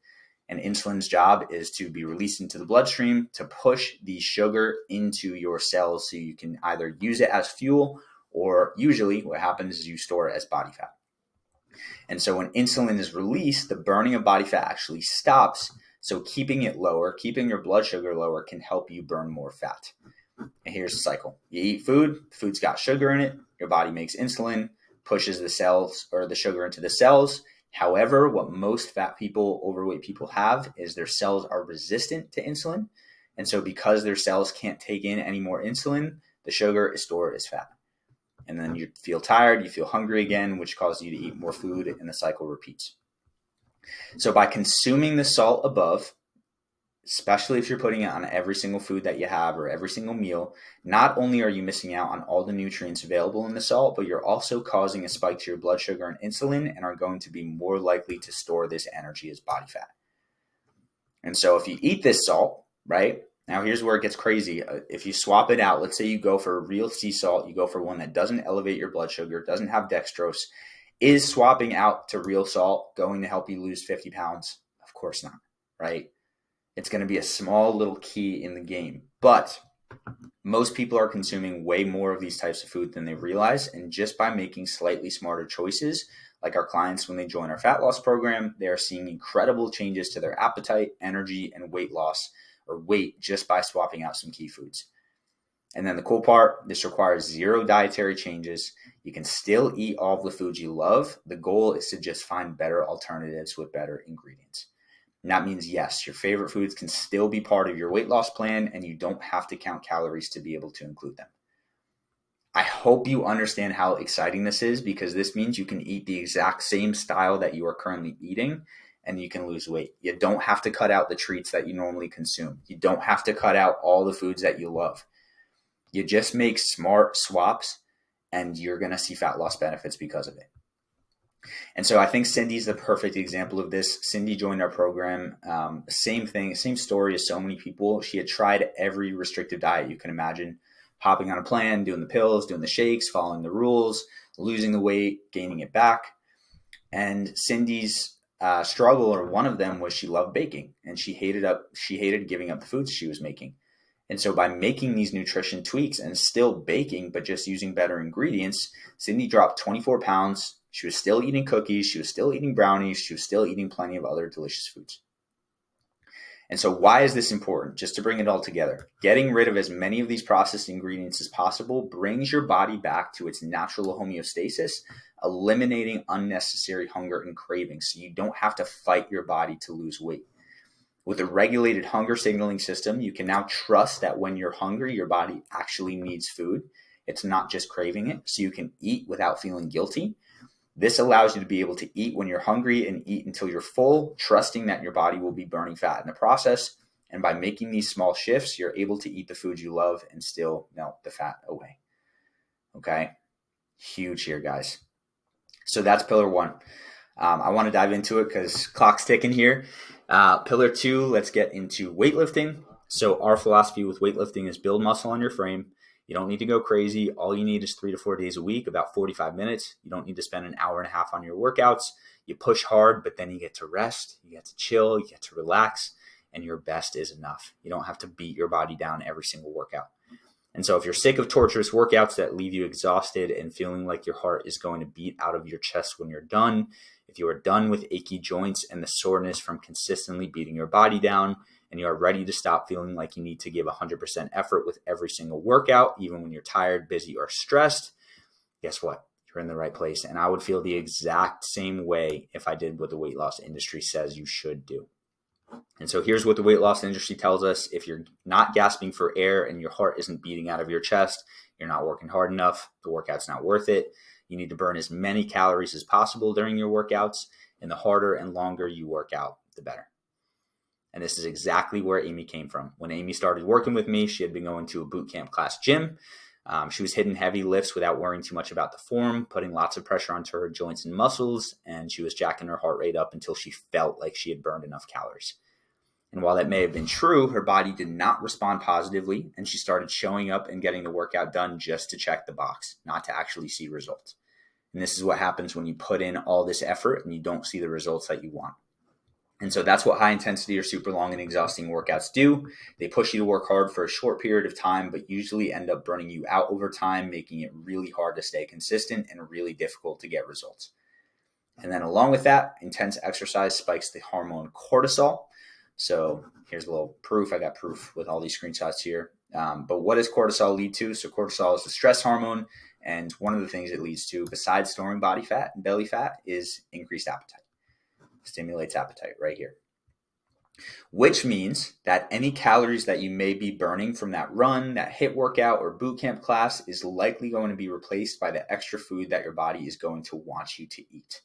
And insulin's job is to be released into the bloodstream to push the sugar into your cells so you can either use it as fuel, or usually what happens is you store it as body fat. And so when insulin is released, the burning of body fat actually stops. So keeping it lower, keeping your blood sugar lower can help you burn more fat. And here's the cycle. You eat food, food's got sugar in it, your body makes insulin, pushes the cells or the sugar into the cells. However, what most fat people, overweight people have is their cells are resistant to insulin. And so because their cells can't take in any more insulin, the sugar is stored as fat. And then you feel tired, you feel hungry again, which causes you to eat more food, and the cycle repeats. So by consuming the salt above, especially if you're putting it on every single food that you have or every single meal, not only are you missing out on all the nutrients available in the salt, but you're also causing a spike to your blood sugar and insulin and are going to be more likely to store this energy as body fat. And so if you eat this salt, right, now here's where it gets crazy. If you swap it out, let's say you go for a real sea salt, you go for one that doesn't elevate your blood sugar, doesn't have dextrose, is swapping out to real salt going to help you lose 50 pounds? Of course not, right? It's going to be a small little key in the game. But most people are consuming way more of these types of food than they realize. And just by making slightly smarter choices, like our clients, when they join our fat loss program, they are seeing incredible changes to their appetite, energy, and weight loss or weight just by swapping out some key foods. And then the cool part, this requires 0 dietary changes. You can still eat all of the foods you love. The goal is to just find better alternatives with better ingredients. And that means, yes, your favorite foods can still be part of your weight loss plan, and you don't have to count calories to be able to include them. I hope you understand how exciting this is, because this means you can eat the exact same style that you are currently eating and you can lose weight. You don't have to cut out the treats that you normally consume. You don't have to cut out all the foods that you love. You just make smart swaps and you're going to see fat loss benefits because of it. And so I think Cindy's the perfect example of this. Cindy joined our program. Same thing, same story as so many people. She had tried every restrictive diet you can imagine, hopping on a plan, doing the pills, doing the shakes, following the rules, losing the weight, gaining it back. And Cindy's struggle, or one of them, was she loved baking, and she hated giving up the foods she was making. And so by making these nutrition tweaks and still baking, but just using better ingredients, Cindy dropped 24 pounds. She was still eating cookies. She was still eating brownies. She was still eating plenty of other delicious foods. And so why is this important? Just to bring it all together. Getting rid of as many of these processed ingredients as possible brings your body back to its natural homeostasis, eliminating unnecessary hunger and cravings, so you don't have to fight your body to lose weight. With a regulated hunger signaling system, you can now trust that when you're hungry, your body actually needs food. It's not just craving it, so you can eat without feeling guilty. This allows you to be able to eat when you're hungry and eat until you're full, trusting that your body will be burning fat in the process. And by making these small shifts, you're able to eat the foods you love and still melt the fat away. Okay? Huge here, guys. So that's pillar 1. I want to dive into it because clock's ticking here. Pillar 2, let's get into weightlifting. So our philosophy with weightlifting is build muscle on your frame. You don't need to go crazy. All you need is 3 to 4 days a week, about 45 minutes. You don't need to spend an hour and a half on your workouts. You push hard, but then you get to rest, you get to chill, you get to relax, and your best is enough. You don't have to beat your body down every single workout. And so if you're sick of torturous workouts that leave you exhausted and feeling like your heart is going to beat out of your chest when you're done, if you are done with achy joints and the soreness from consistently beating your body down, and you are ready to stop feeling like you need to give 100% effort with every single workout, even when you're tired, busy, or stressed, guess what? You're in the right place. And I would feel the exact same way if I did what the weight loss industry says you should do. And so here's what the weight loss industry tells us. If you're not gasping for air and your heart isn't beating out of your chest, you're not working hard enough. The workout's not worth it. You need to burn as many calories as possible during your workouts. And the harder and longer you work out, the better. And this is exactly where Amy came from. When Amy started working with me, she had been going to a boot camp class gym. She was hitting heavy lifts without worrying too much about the form, putting lots of pressure onto her joints and muscles, and she was jacking her heart rate up until she felt like she had burned enough calories. And while that may have been true, her body did not respond positively, and she started showing up and getting the workout done just to check the box, not to actually see results. And this is what happens when you put in all this effort and you don't see the results that you want. And so that's what high intensity or super long and exhausting workouts do. They push you to work hard for a short period of time, but usually end up burning you out over time, making it really hard to stay consistent and really difficult to get results. And then along with that, intense exercise spikes the hormone cortisol. So here's a little proof. I got proof with all these screenshots here. But what does cortisol lead to? So cortisol is the stress hormone, And one of the things it leads to, besides storing body fat and belly fat, is increased appetite. Stimulates appetite right here. Which means that any calories that you may be burning from that run, that HIIT workout, or boot camp class is likely going to be replaced by the extra food that your body is going to want you to eat.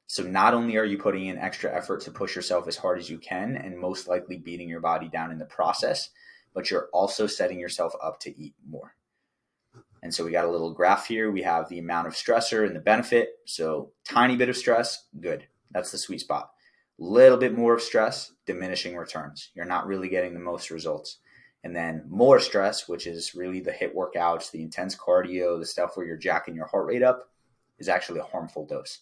So not only are you putting in extra effort to push yourself as hard as you can and most likely beating your body down in the process, but you're also setting yourself up to eat more. And so we got a little graph here. We have the amount of stressor and the benefit. So tiny bit of stress, good. That's the sweet spot. Little bit more of stress, diminishing returns. You're not really getting the most results. And then more stress, which is really the HIIT workouts, the intense cardio, the stuff where you're jacking your heart rate up, is actually a harmful dose.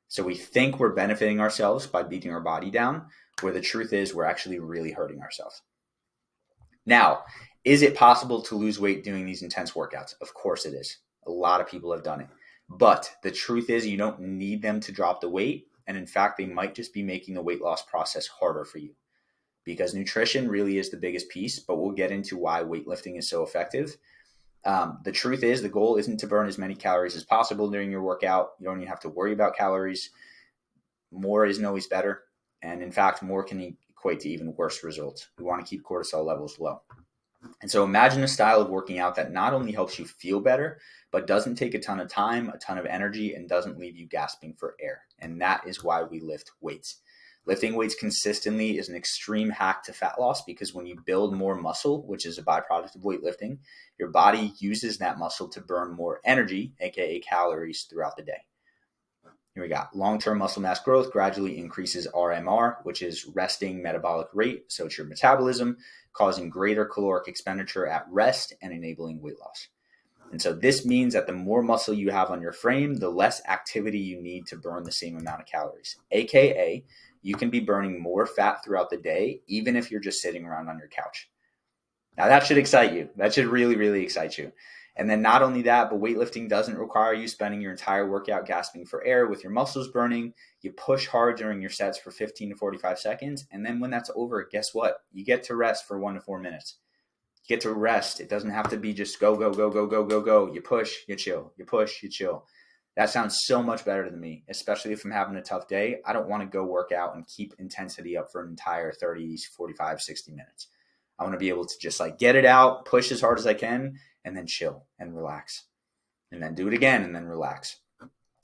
So we think we're benefiting ourselves by beating our body down, where the truth is we're actually really hurting ourselves. Now, is it possible to lose weight doing these intense workouts? Of course it is. A lot of people have done it. But the truth is you don't need them to drop the weight. And in fact, they might just be making the weight loss process harder for you, because nutrition really is the biggest piece, but we'll get into why weightlifting is so effective. The truth is the goal isn't to burn as many calories as possible during your workout. You don't even have to worry about calories. More isn't always better. And in fact, more can equate to even worse results. We want to keep cortisol levels low. And so imagine a style of working out that not only helps you feel better, but doesn't take a ton of time, a ton of energy, and doesn't leave you gasping for air. And that is why we lift weights. Lifting weights consistently is an extreme hack to fat loss, because when you build more muscle, which is a byproduct of weightlifting, your body uses that muscle to burn more energy, aka calories, throughout the day. Here we got long-term muscle mass growth gradually increases RMR, which is resting metabolic rate. So it's your metabolism causing greater caloric expenditure at rest and enabling weight loss. And so this means that the more muscle you have on your frame, the less activity you need to burn the same amount of calories, aka you can be burning more fat throughout the day, even if you're just sitting around on your couch. Now that should excite you. That should really, really excite you. And then not only that, but weightlifting doesn't require you spending your entire workout gasping for air with your muscles burning. You push hard during your sets for 15 to 45 seconds. And then when that's over, guess what? You get to rest for 1 to 4 minutes. You get to rest. It doesn't have to be just go, go, go, go, go, go, go. You push, you chill. You push, you chill. That sounds so much better to me, especially if I'm having a tough day. I don't want to go work out and keep intensity up for an entire 30, 45, 60 minutes. I want to be able to just get it out, push as hard as I can, and then chill and relax. And then do it again and then relax.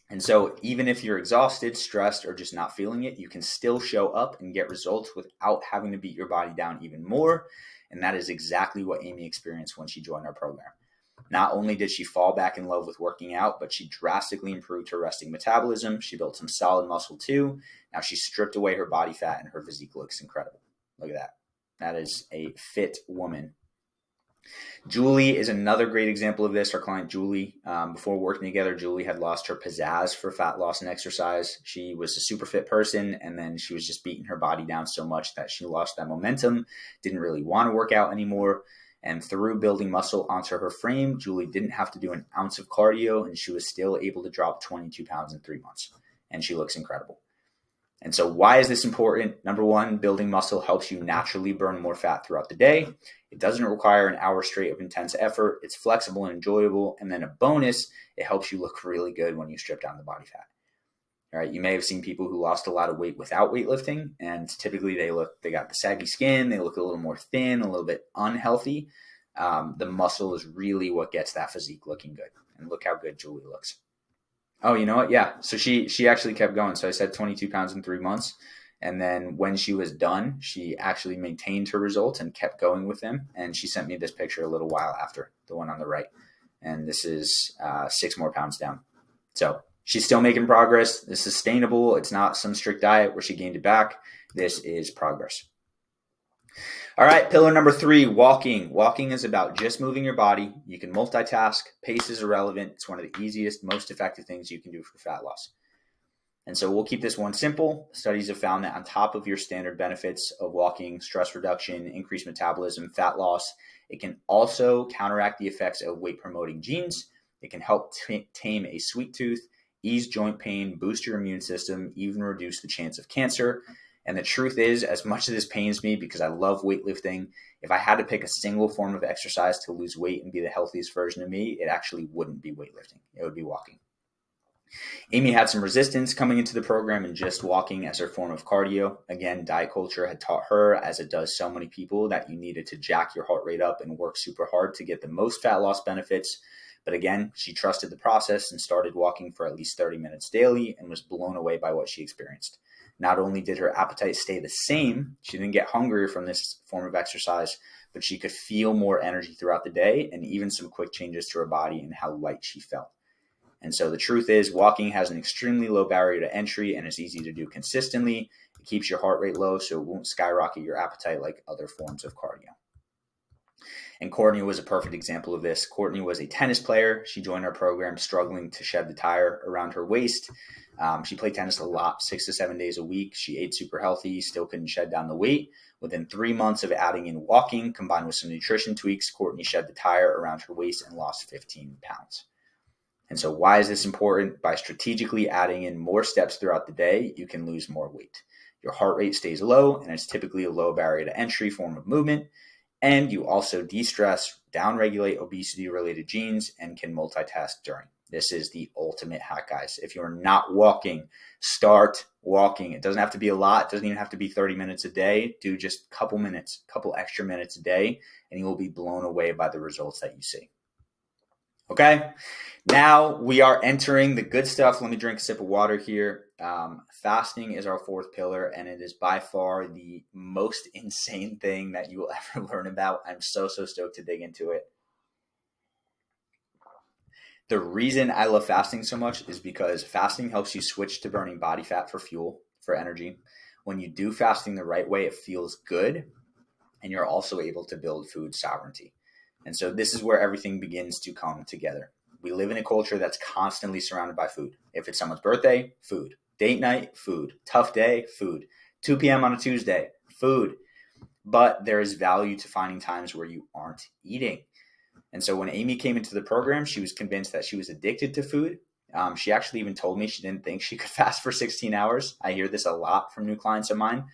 And so even if you're exhausted, stressed, or just not feeling it, you can still show up and get results without having to beat your body down even more. And that is exactly what Amy experienced when she joined our program. Not only did she fall back in love with working out, but she drastically improved her resting metabolism. She built some solid muscle too. Now she stripped away her body fat and her physique looks incredible. Look at that. That is a fit woman. Julie is another great example of this. Our client Julie, before working together, Julie had lost her pizzazz for fat loss and exercise. She was a super fit person, and then she was just beating her body down so much that she lost that momentum, didn't really want to work out anymore. And through building muscle onto her frame, Julie didn't have to do an ounce of cardio, and she was still able to drop 22 pounds in 3 months. And she looks incredible. And so why is this important? Number one, building muscle helps you naturally burn more fat throughout the day. It doesn't require an hour straight of intense effort. It's flexible and enjoyable. And then a bonus, it helps you look really good when you strip down the body fat. All right, you may have seen people who lost a lot of weight without weightlifting, and typically they got the saggy skin, they look a little more thin, a little bit unhealthy. The muscle is really what gets that physique looking good. And look how good Julie looks. Oh, you know what? Yeah. So she actually kept going. So I said 22 pounds in 3 months. And then when she was done, she actually maintained her results and kept going with them. And she sent me this picture a little while after, the one on the right. And this is 6 more pounds down. So she's still making progress. It's sustainable. It's not some strict diet where she gained it back. This is progress. All right, pillar number 3, walking. Walking is about just moving your body. You can multitask. Pace is irrelevant. It's one of the easiest, most effective things you can do for fat loss. And so we'll keep this one simple. Studies have found that on top of your standard benefits of walking, stress reduction, increased metabolism, fat loss, it can also counteract the effects of weight-promoting genes. It can help tame a sweet tooth, ease joint pain, boost your immune system, even reduce the chance of cancer. And the truth is, as much as this pains me because I love weightlifting, if I had to pick a single form of exercise to lose weight and be the healthiest version of me, it actually wouldn't be weightlifting. It would be walking. Amy had some resistance coming into the program and just walking as her form of cardio. Again, diet culture had taught her, as it does so many people, that you needed to jack your heart rate up and work super hard to get the most fat loss benefits. But again, she trusted the process and started walking for at least 30 minutes daily and was blown away by what she experienced. Not only did her appetite stay the same, she didn't get hungrier from this form of exercise, but she could feel more energy throughout the day and even some quick changes to her body and how light she felt. And so the truth is, walking has an extremely low barrier to entry and is easy to do consistently. It keeps your heart rate low, so it won't skyrocket your appetite like other forms of cardio. And Courtney was a perfect example of this. Courtney was a tennis player. She joined our program struggling to shed the tire around her waist. She played tennis a lot, 6 to 7 days a week. She ate super healthy, still couldn't shed down the weight. Within 3 months of adding in walking, combined with some nutrition tweaks, Courtney shed the tire around her waist and lost 15 pounds. And so why is this important? By strategically adding in more steps throughout the day, you can lose more weight. Your heart rate stays low, and it's typically a low barrier to entry form of movement. And you also de-stress, downregulate obesity-related genes, and can multitask during. This is the ultimate hack, guys. If you're not walking, start walking. It doesn't have to be a lot. It doesn't even have to be 30 minutes a day. Do just a couple minutes, a couple extra minutes a day, and you will be blown away by the results that you see. Okay, now we are entering the good stuff. Let me drink a sip of water here. Fasting is our fourth pillar, and it is by far the most insane thing that you will ever learn about. I'm so stoked to dig into it. The reason I love fasting so much is because fasting helps you switch to burning body fat for fuel, for energy. When you do fasting the right way, it feels good, and you're also able to build food sovereignty. And so this is where everything begins to come together. We live in a culture that's constantly surrounded by food. If it's someone's birthday, food. Date night, food. Tough day, food. 2 p.m. on a Tuesday, food. But there is value to finding times where you aren't eating. And so when Amy came into the program, she was convinced that she was addicted to food. She actually even told me she didn't think she could fast for 16 hours. I hear this a lot from new clients of mine.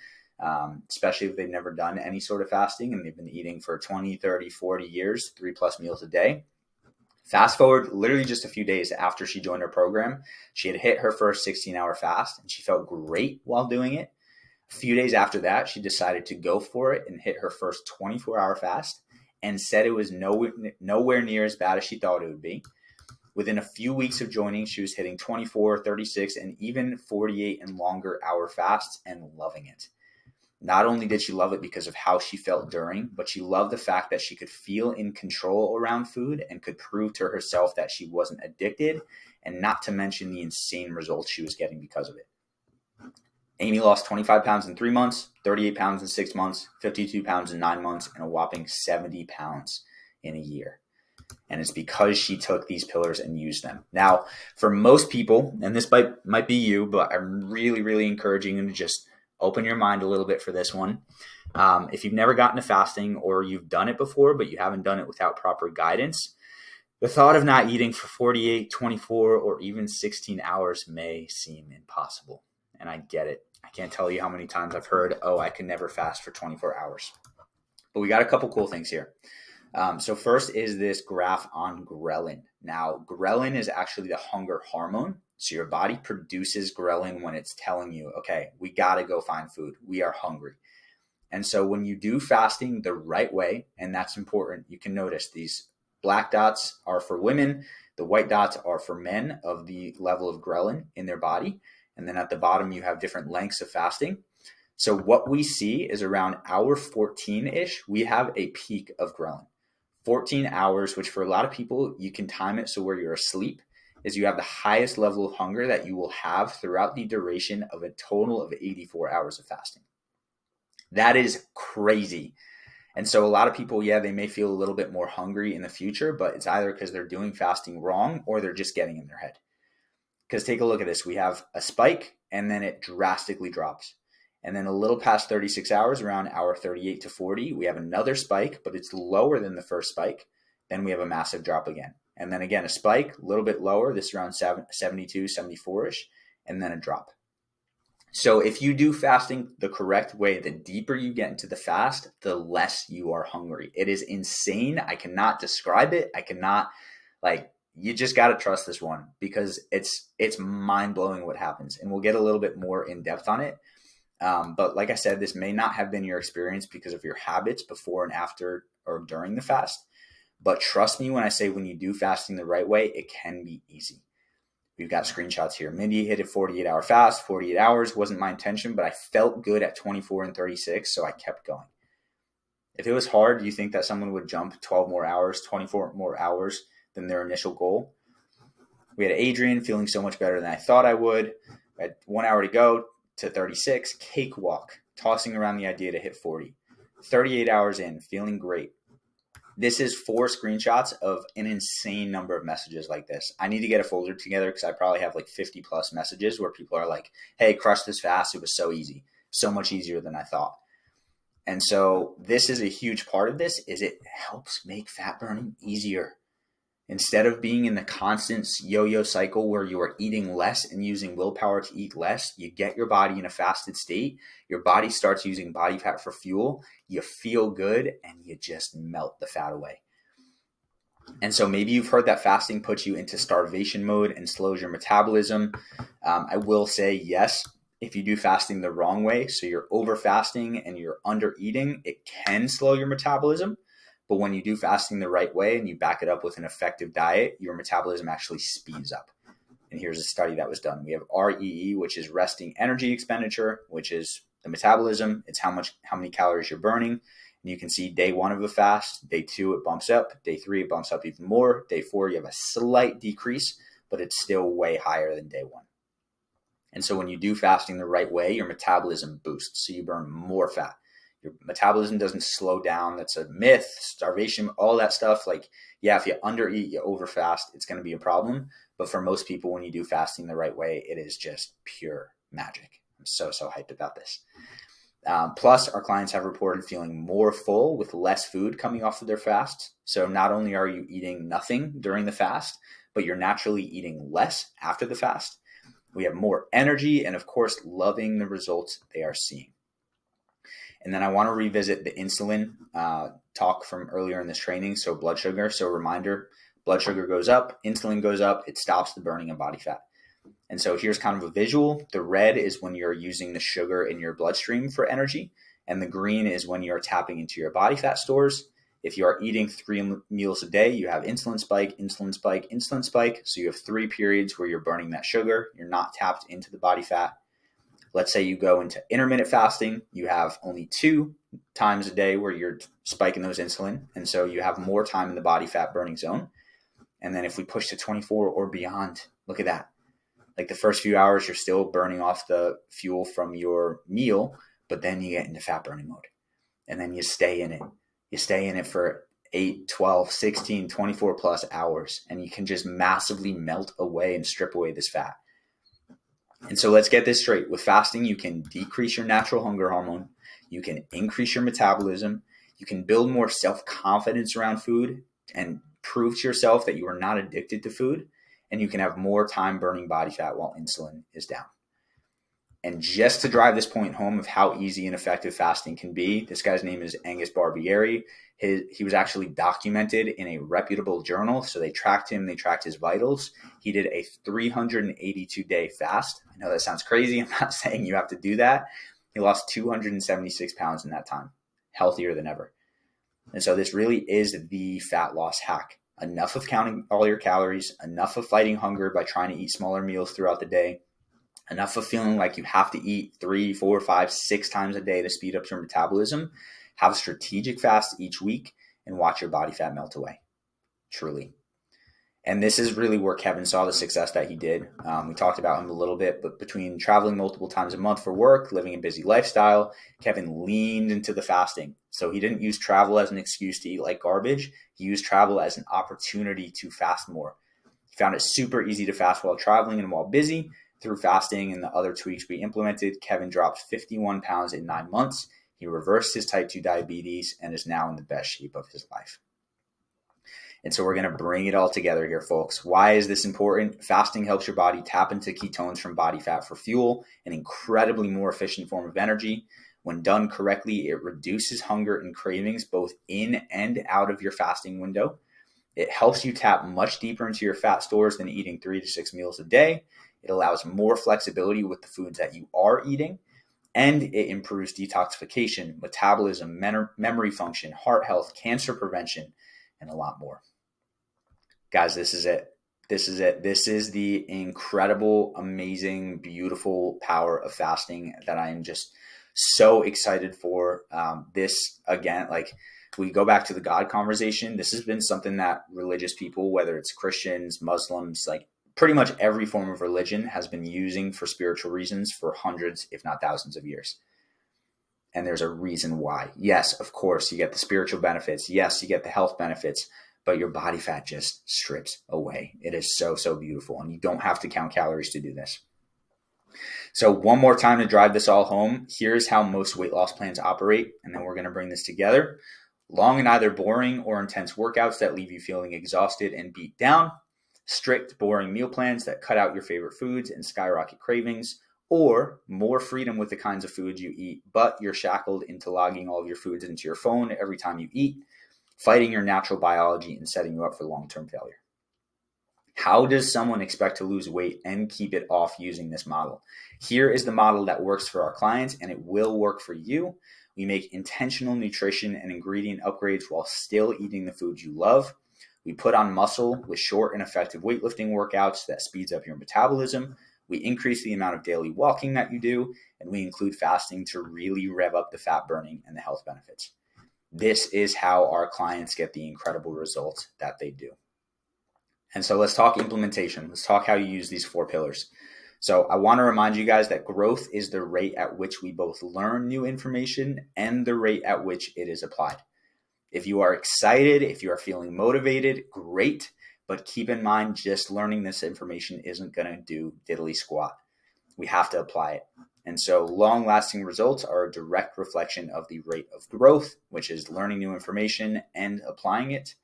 Especially if they've never done any sort of fasting and they've been eating for 20, 30, 40 years, 3+ meals a day. Fast forward literally just a few days after she joined our program, she had hit her first 16-hour fast and she felt great while doing it. A few days after that, she decided to go for it and hit her first 24-hour fast and said it was nowhere near as bad as she thought it would be. Within a few weeks of joining, she was hitting 24, 36, and even 48 and longer hour fasts and loving it. Not only did she love it because of how she felt during, but she loved the fact that she could feel in control around food and could prove to herself that she wasn't addicted, and not to mention the insane results she was getting because of it. Amy lost 25 pounds in 3 months, 38 pounds in 6 months, 52 pounds in 9 months, and a whopping 70 pounds in a year. And it's because she took these pillars and used them. Now, for most people, and this might be you, but I'm really encouraging you to just open your mind a little bit for this one. If you've never gotten to fasting or you've done it before, but you haven't done it without proper guidance, the thought of not eating for 48, 24, or even 16 hours may seem impossible. And I get it. I can't tell you how many times I've heard, oh, I can never fast for 24 hours. But we got a couple cool things here. So first is this graph on ghrelin. Now, ghrelin is actually the hunger hormone. So your body produces ghrelin when it's telling you, okay, we got to go find food. We are hungry. And so when you do fasting the right way, and that's important, you can notice these black dots are for women. The white dots are for men of the level of ghrelin in their body. And then at the bottom, you have different lengths of fasting. So what we see is around hour 14-ish, we have a peak of ghrelin. 14 hours, which for a lot of people, you can time it so where you're asleep, is you have the highest level of hunger that you will have throughout the duration of a total of 84 hours of fasting. That is crazy. And so a lot of people, they may feel a little bit more hungry in the future, but it's either because they're doing fasting wrong or they're just getting in their head. Because take a look at this. We have a spike and then it drastically drops. And then a little past 36 hours, around hour 38 to 40, we have another spike, but it's lower than the first spike. Then we have a massive drop again. And then again, a spike, a little bit lower, this is around 72, 74-ish, and then a drop. So if you do fasting the correct way, the deeper you get into the fast, the less you are hungry. It is insane. I cannot describe it. I cannot, like, you just got to trust this one, because it's mind blowing what happens. And we'll get a little bit more in depth on it. But like I said, this may not have been your experience because of your habits before and after or during the fast. But trust me when I say, when you do fasting the right way, it can be easy. We've got screenshots here. Mindy hit a 48-hour fast. 48 hours wasn't my intention, but I felt good at 24 and 36, so I kept going. If it was hard, do you think that someone would jump 12 more hours, 24 more hours than their initial goal? We had Adrian feeling so much better than I thought I would. I had 1 hour to go to 36, cakewalk, tossing around the idea to hit 40. 38 hours in, feeling great. This is 4 screenshots of an insane number of messages like this. I need to get a folder together because I probably have like 50 plus messages where people are like, hey, crush this fast. It was so easy, so much easier than I thought. And so this is a huge part of this, is it helps make fat burning easier. Instead of being in the constant yo-yo cycle where you are eating less and using willpower to eat less, you get your body in a fasted state. Your body starts using body fat for fuel. You feel good and you just melt the fat away. And so maybe you've heard that fasting puts you into starvation mode and slows your metabolism. I will say yes, if you do fasting the wrong way, so you're over fasting and you're under eating, it can slow your metabolism. But when you do fasting the right way and you back it up with an effective diet, your metabolism actually speeds up. And here's a study that was done. We have REE, which is resting energy expenditure, which is the metabolism. It's how many calories you're burning. And you can see day 1 of a fast, day 2, it bumps up. Day 3, it bumps up even more. Day 4, you have a slight decrease, but it's still way higher than day 1. And so when you do fasting the right way, your metabolism boosts. So you burn more fat. Your metabolism doesn't slow down. That's a myth, starvation, all that stuff. Like, yeah, if you undereat, you overfast, it's going to be a problem. But for most people, when you do fasting the right way, it is just pure magic. I'm so hyped about this. Plus, our clients have reported feeling more full with less food coming off of their fasts. So not only are you eating nothing during the fast, but you're naturally eating less after the fast. We have more energy and, of course, loving the results they are seeing. And then I want to revisit the insulin talk from earlier in this training. So blood sugar. So reminder, blood sugar goes up, insulin goes up, it stops the burning of body fat. And so here's kind of a visual. The red is when you're using the sugar in your bloodstream for energy. And the green is when you're tapping into your body fat stores. If you are eating 3 meals a day, you have insulin spike, insulin spike, insulin spike. So you have 3 periods where you're burning that sugar. You're not tapped into the body fat. Let's say you go into intermittent fasting, you have only 2 times a day where you're spiking those insulin. And so you have more time in the body fat burning zone. And then if we push to 24 or beyond, look at that. Like the first few hours, you're still burning off the fuel from your meal, but then you get into fat burning mode. And then you stay in it. You stay in it for 8, 12, 16, 24 plus hours. And you can just massively melt away and strip away this fat. And so let's get this straight. With fasting, you can decrease your natural hunger hormone. You can increase your metabolism. You can build more self-confidence around food and prove to yourself that you are not addicted to food. And you can have more time burning body fat while insulin is down. And just to drive this point home of how easy and effective fasting can be, this guy's name is Angus Barbieri. He was actually documented in a reputable journal. So they tracked him, they tracked his vitals. He did a 382-day fast. I know that sounds crazy. I'm not saying you have to do that. He lost 276 pounds in that time, healthier than ever. And so this really is the fat loss hack. Enough of counting all your calories, enough of fighting hunger by trying to eat smaller meals throughout the day, enough of feeling like you have to eat 3, 4, 5, 6 times a day to speed up your metabolism. Have strategic fasts each week and watch your body fat melt away. Truly. And this is really where Kevin saw the success that he did. We talked about him a little bit, but between traveling multiple times a month for work, living a busy lifestyle, Kevin leaned into the fasting. So he didn't use travel as an excuse to eat like garbage. He used travel as an opportunity to fast more. He found it super easy to fast while traveling and while busy. Through fasting and the other tweaks we implemented, Kevin dropped 51 pounds in 9 months. He reversed his type 2 diabetes and is now in the best shape of his life. And so we're going to bring it all together here, folks. Why is this important? Fasting helps your body tap into ketones from body fat for fuel, an incredibly more efficient form of energy. When done correctly, it reduces hunger and cravings both in and out of your fasting window. It helps you tap much deeper into your fat stores than eating 3 to 6 meals a day. It allows more flexibility with the foods that you are eating, and it improves detoxification, metabolism, memory function, heart health, cancer prevention, and a lot more. Guys, this is it. This is it. This is the incredible, amazing, beautiful power of fasting that I am just so excited for. This, again, like we go back to the God conversation. This has been something that religious people, whether it's Christians, Muslims, like pretty much every form of religion has been using for spiritual reasons for hundreds, if not thousands of years. And there's a reason why. Yes, of course, you get the spiritual benefits. Yes, you get the health benefits. But your body fat just strips away. It is so, so beautiful. And you don't have to count calories to do this. So one more time to drive this all home, here's how most weight loss plans operate. And then we're going to bring this together. Long and either boring or intense workouts that leave you feeling exhausted and beat down. Strict, boring meal plans that cut out your favorite foods and skyrocket cravings. Or more freedom with the kinds of foods you eat, but you're shackled into logging all of your foods into your phone every time you eat, fighting your natural biology and setting you up for long-term failure. How does someone expect to lose weight and keep it off using this model? Here is the model that works for our clients, and it will work for you. We make intentional nutrition and ingredient upgrades while still eating the foods you love. We put on muscle with short and effective weightlifting workouts that speeds up your metabolism. We increase the amount of daily walking that you do, and we include fasting to really rev up the fat burning and the health benefits. This is how our clients get the incredible results that they do. And so let's talk implementation. Let's talk how you use these 4 pillars. So I want to remind you guys that growth is the rate at which we both learn new information and the rate at which it is applied. If you are excited, if you are feeling motivated, great. But keep in mind, just learning this information isn't going to do diddly squat. We have to apply it. And so long-lasting results are a direct reflection of the rate of growth, which is learning new information and applying it.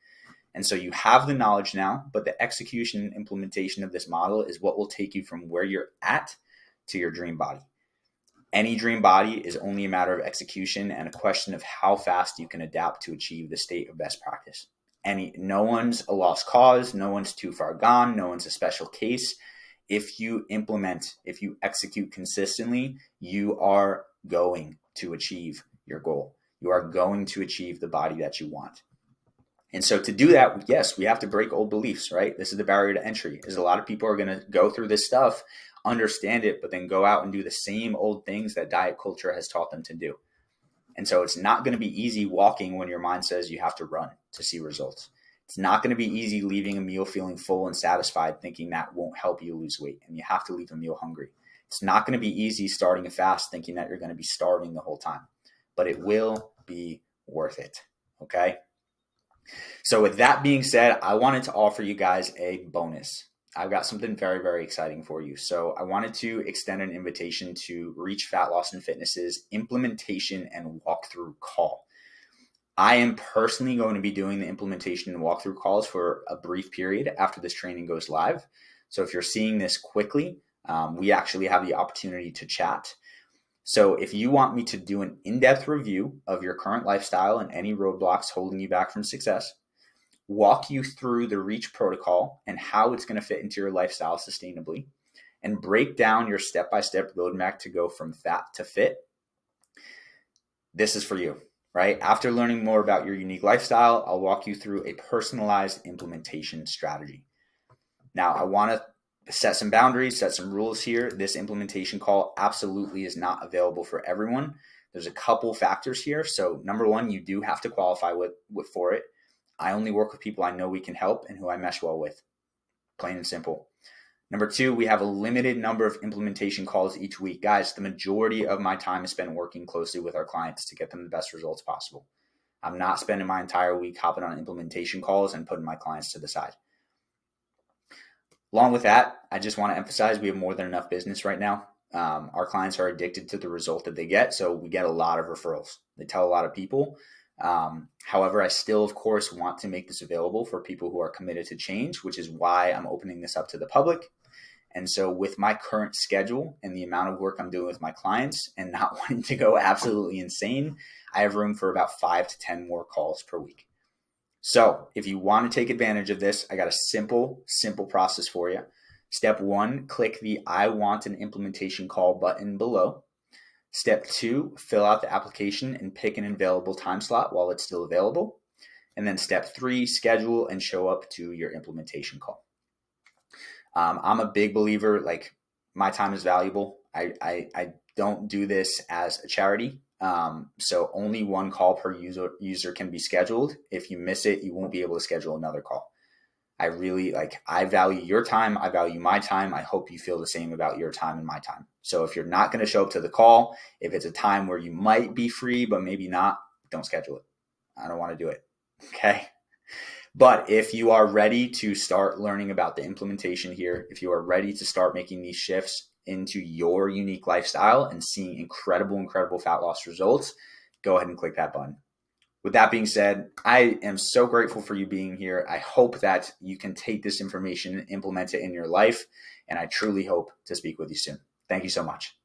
And so you have the knowledge now, but the execution and implementation of this model is what will take you from where you're at to your dream body. Any dream body is only a matter of execution and a question of how fast you can adapt to achieve the state of best practice. No one's a lost cause, no one's too far gone, no one's a special case. If you implement, if you execute consistently, you are going to achieve your goal. You are going to achieve the body that you want. And so to do that, yes, we have to break old beliefs, right? This is the barrier to entry, is a lot of people are going to go through this stuff, understand it, but then go out and do the same old things that diet culture has taught them to do. And so it's not going to be easy walking when your mind says you have to run to see results. It's not going to be easy leaving a meal feeling full and satisfied, thinking that won't help you lose weight, and you have to leave a meal hungry. It's not going to be easy starting a fast thinking that you're going to be starving the whole time, but it will be worth it, okay? So with that being said, I wanted to offer you guys a bonus. I've got something very, very exciting for you. So I wanted to extend an invitation to Reach Fat Loss and Fitness's implementation and walkthrough call. I am personally going to be doing the implementation and walkthrough calls for a brief period after this training goes live. So if you're seeing this quickly, we actually have the opportunity to chat. So if you want me to do an in-depth review of your current lifestyle and any roadblocks holding you back from success, walk you through the REACH protocol and how it's going to fit into your lifestyle sustainably, and break down your step-by-step roadmap to go from fat to fit, this is for you, right? After learning more about your unique lifestyle, I'll walk you through a personalized implementation strategy. Now, I want to set some boundaries, set some rules here. This implementation call absolutely is not available for everyone. There's a couple factors here. So number one, you do have to qualify for it. I only work with people I know we can help and who I mesh well with. Plain and simple. Number two, we have a limited number of implementation calls each week. Guys, the majority of my time is spent working closely with our clients to get them the best results possible. I'm not spending my entire week hopping on implementation calls and putting my clients to the side. Along with that, I just want to emphasize we have more than enough business right now. Our clients are addicted to the result that they get, so we get a lot of referrals. They tell a lot of people. However, I still, of course, want to make this available for people who are committed to change, which is why I'm opening this up to the public. And so with my current schedule and the amount of work I'm doing with my clients and not wanting to go absolutely insane, I have room for about 5 to 10 more calls per week. So if you want to take advantage of this, I got a simple process for you. Step 1, click the I want an implementation call button below. Step 2, fill out the application and pick an available time slot while it's still available. And then step 3, schedule and show up to your implementation call. I'm a big believer, like my time is valuable. I don't do this as a charity. So only one call per user can be scheduled. If you miss it, you won't be able to schedule another call. I value your time. I value my time. I hope you feel the same about your time and my time. So if you're not going to show up to the call, if it's a time where you might be free, but maybe not, don't schedule it. I don't want to do it. Okay. But if you are ready to start learning about the implementation here, if you are ready to start making these shifts into your unique lifestyle and seeing incredible fat loss results, go ahead and click that button. With that being said, I am so grateful for you being here. I hope that you can take this information and implement it in your life. And I truly hope to speak with you soon. Thank you so much.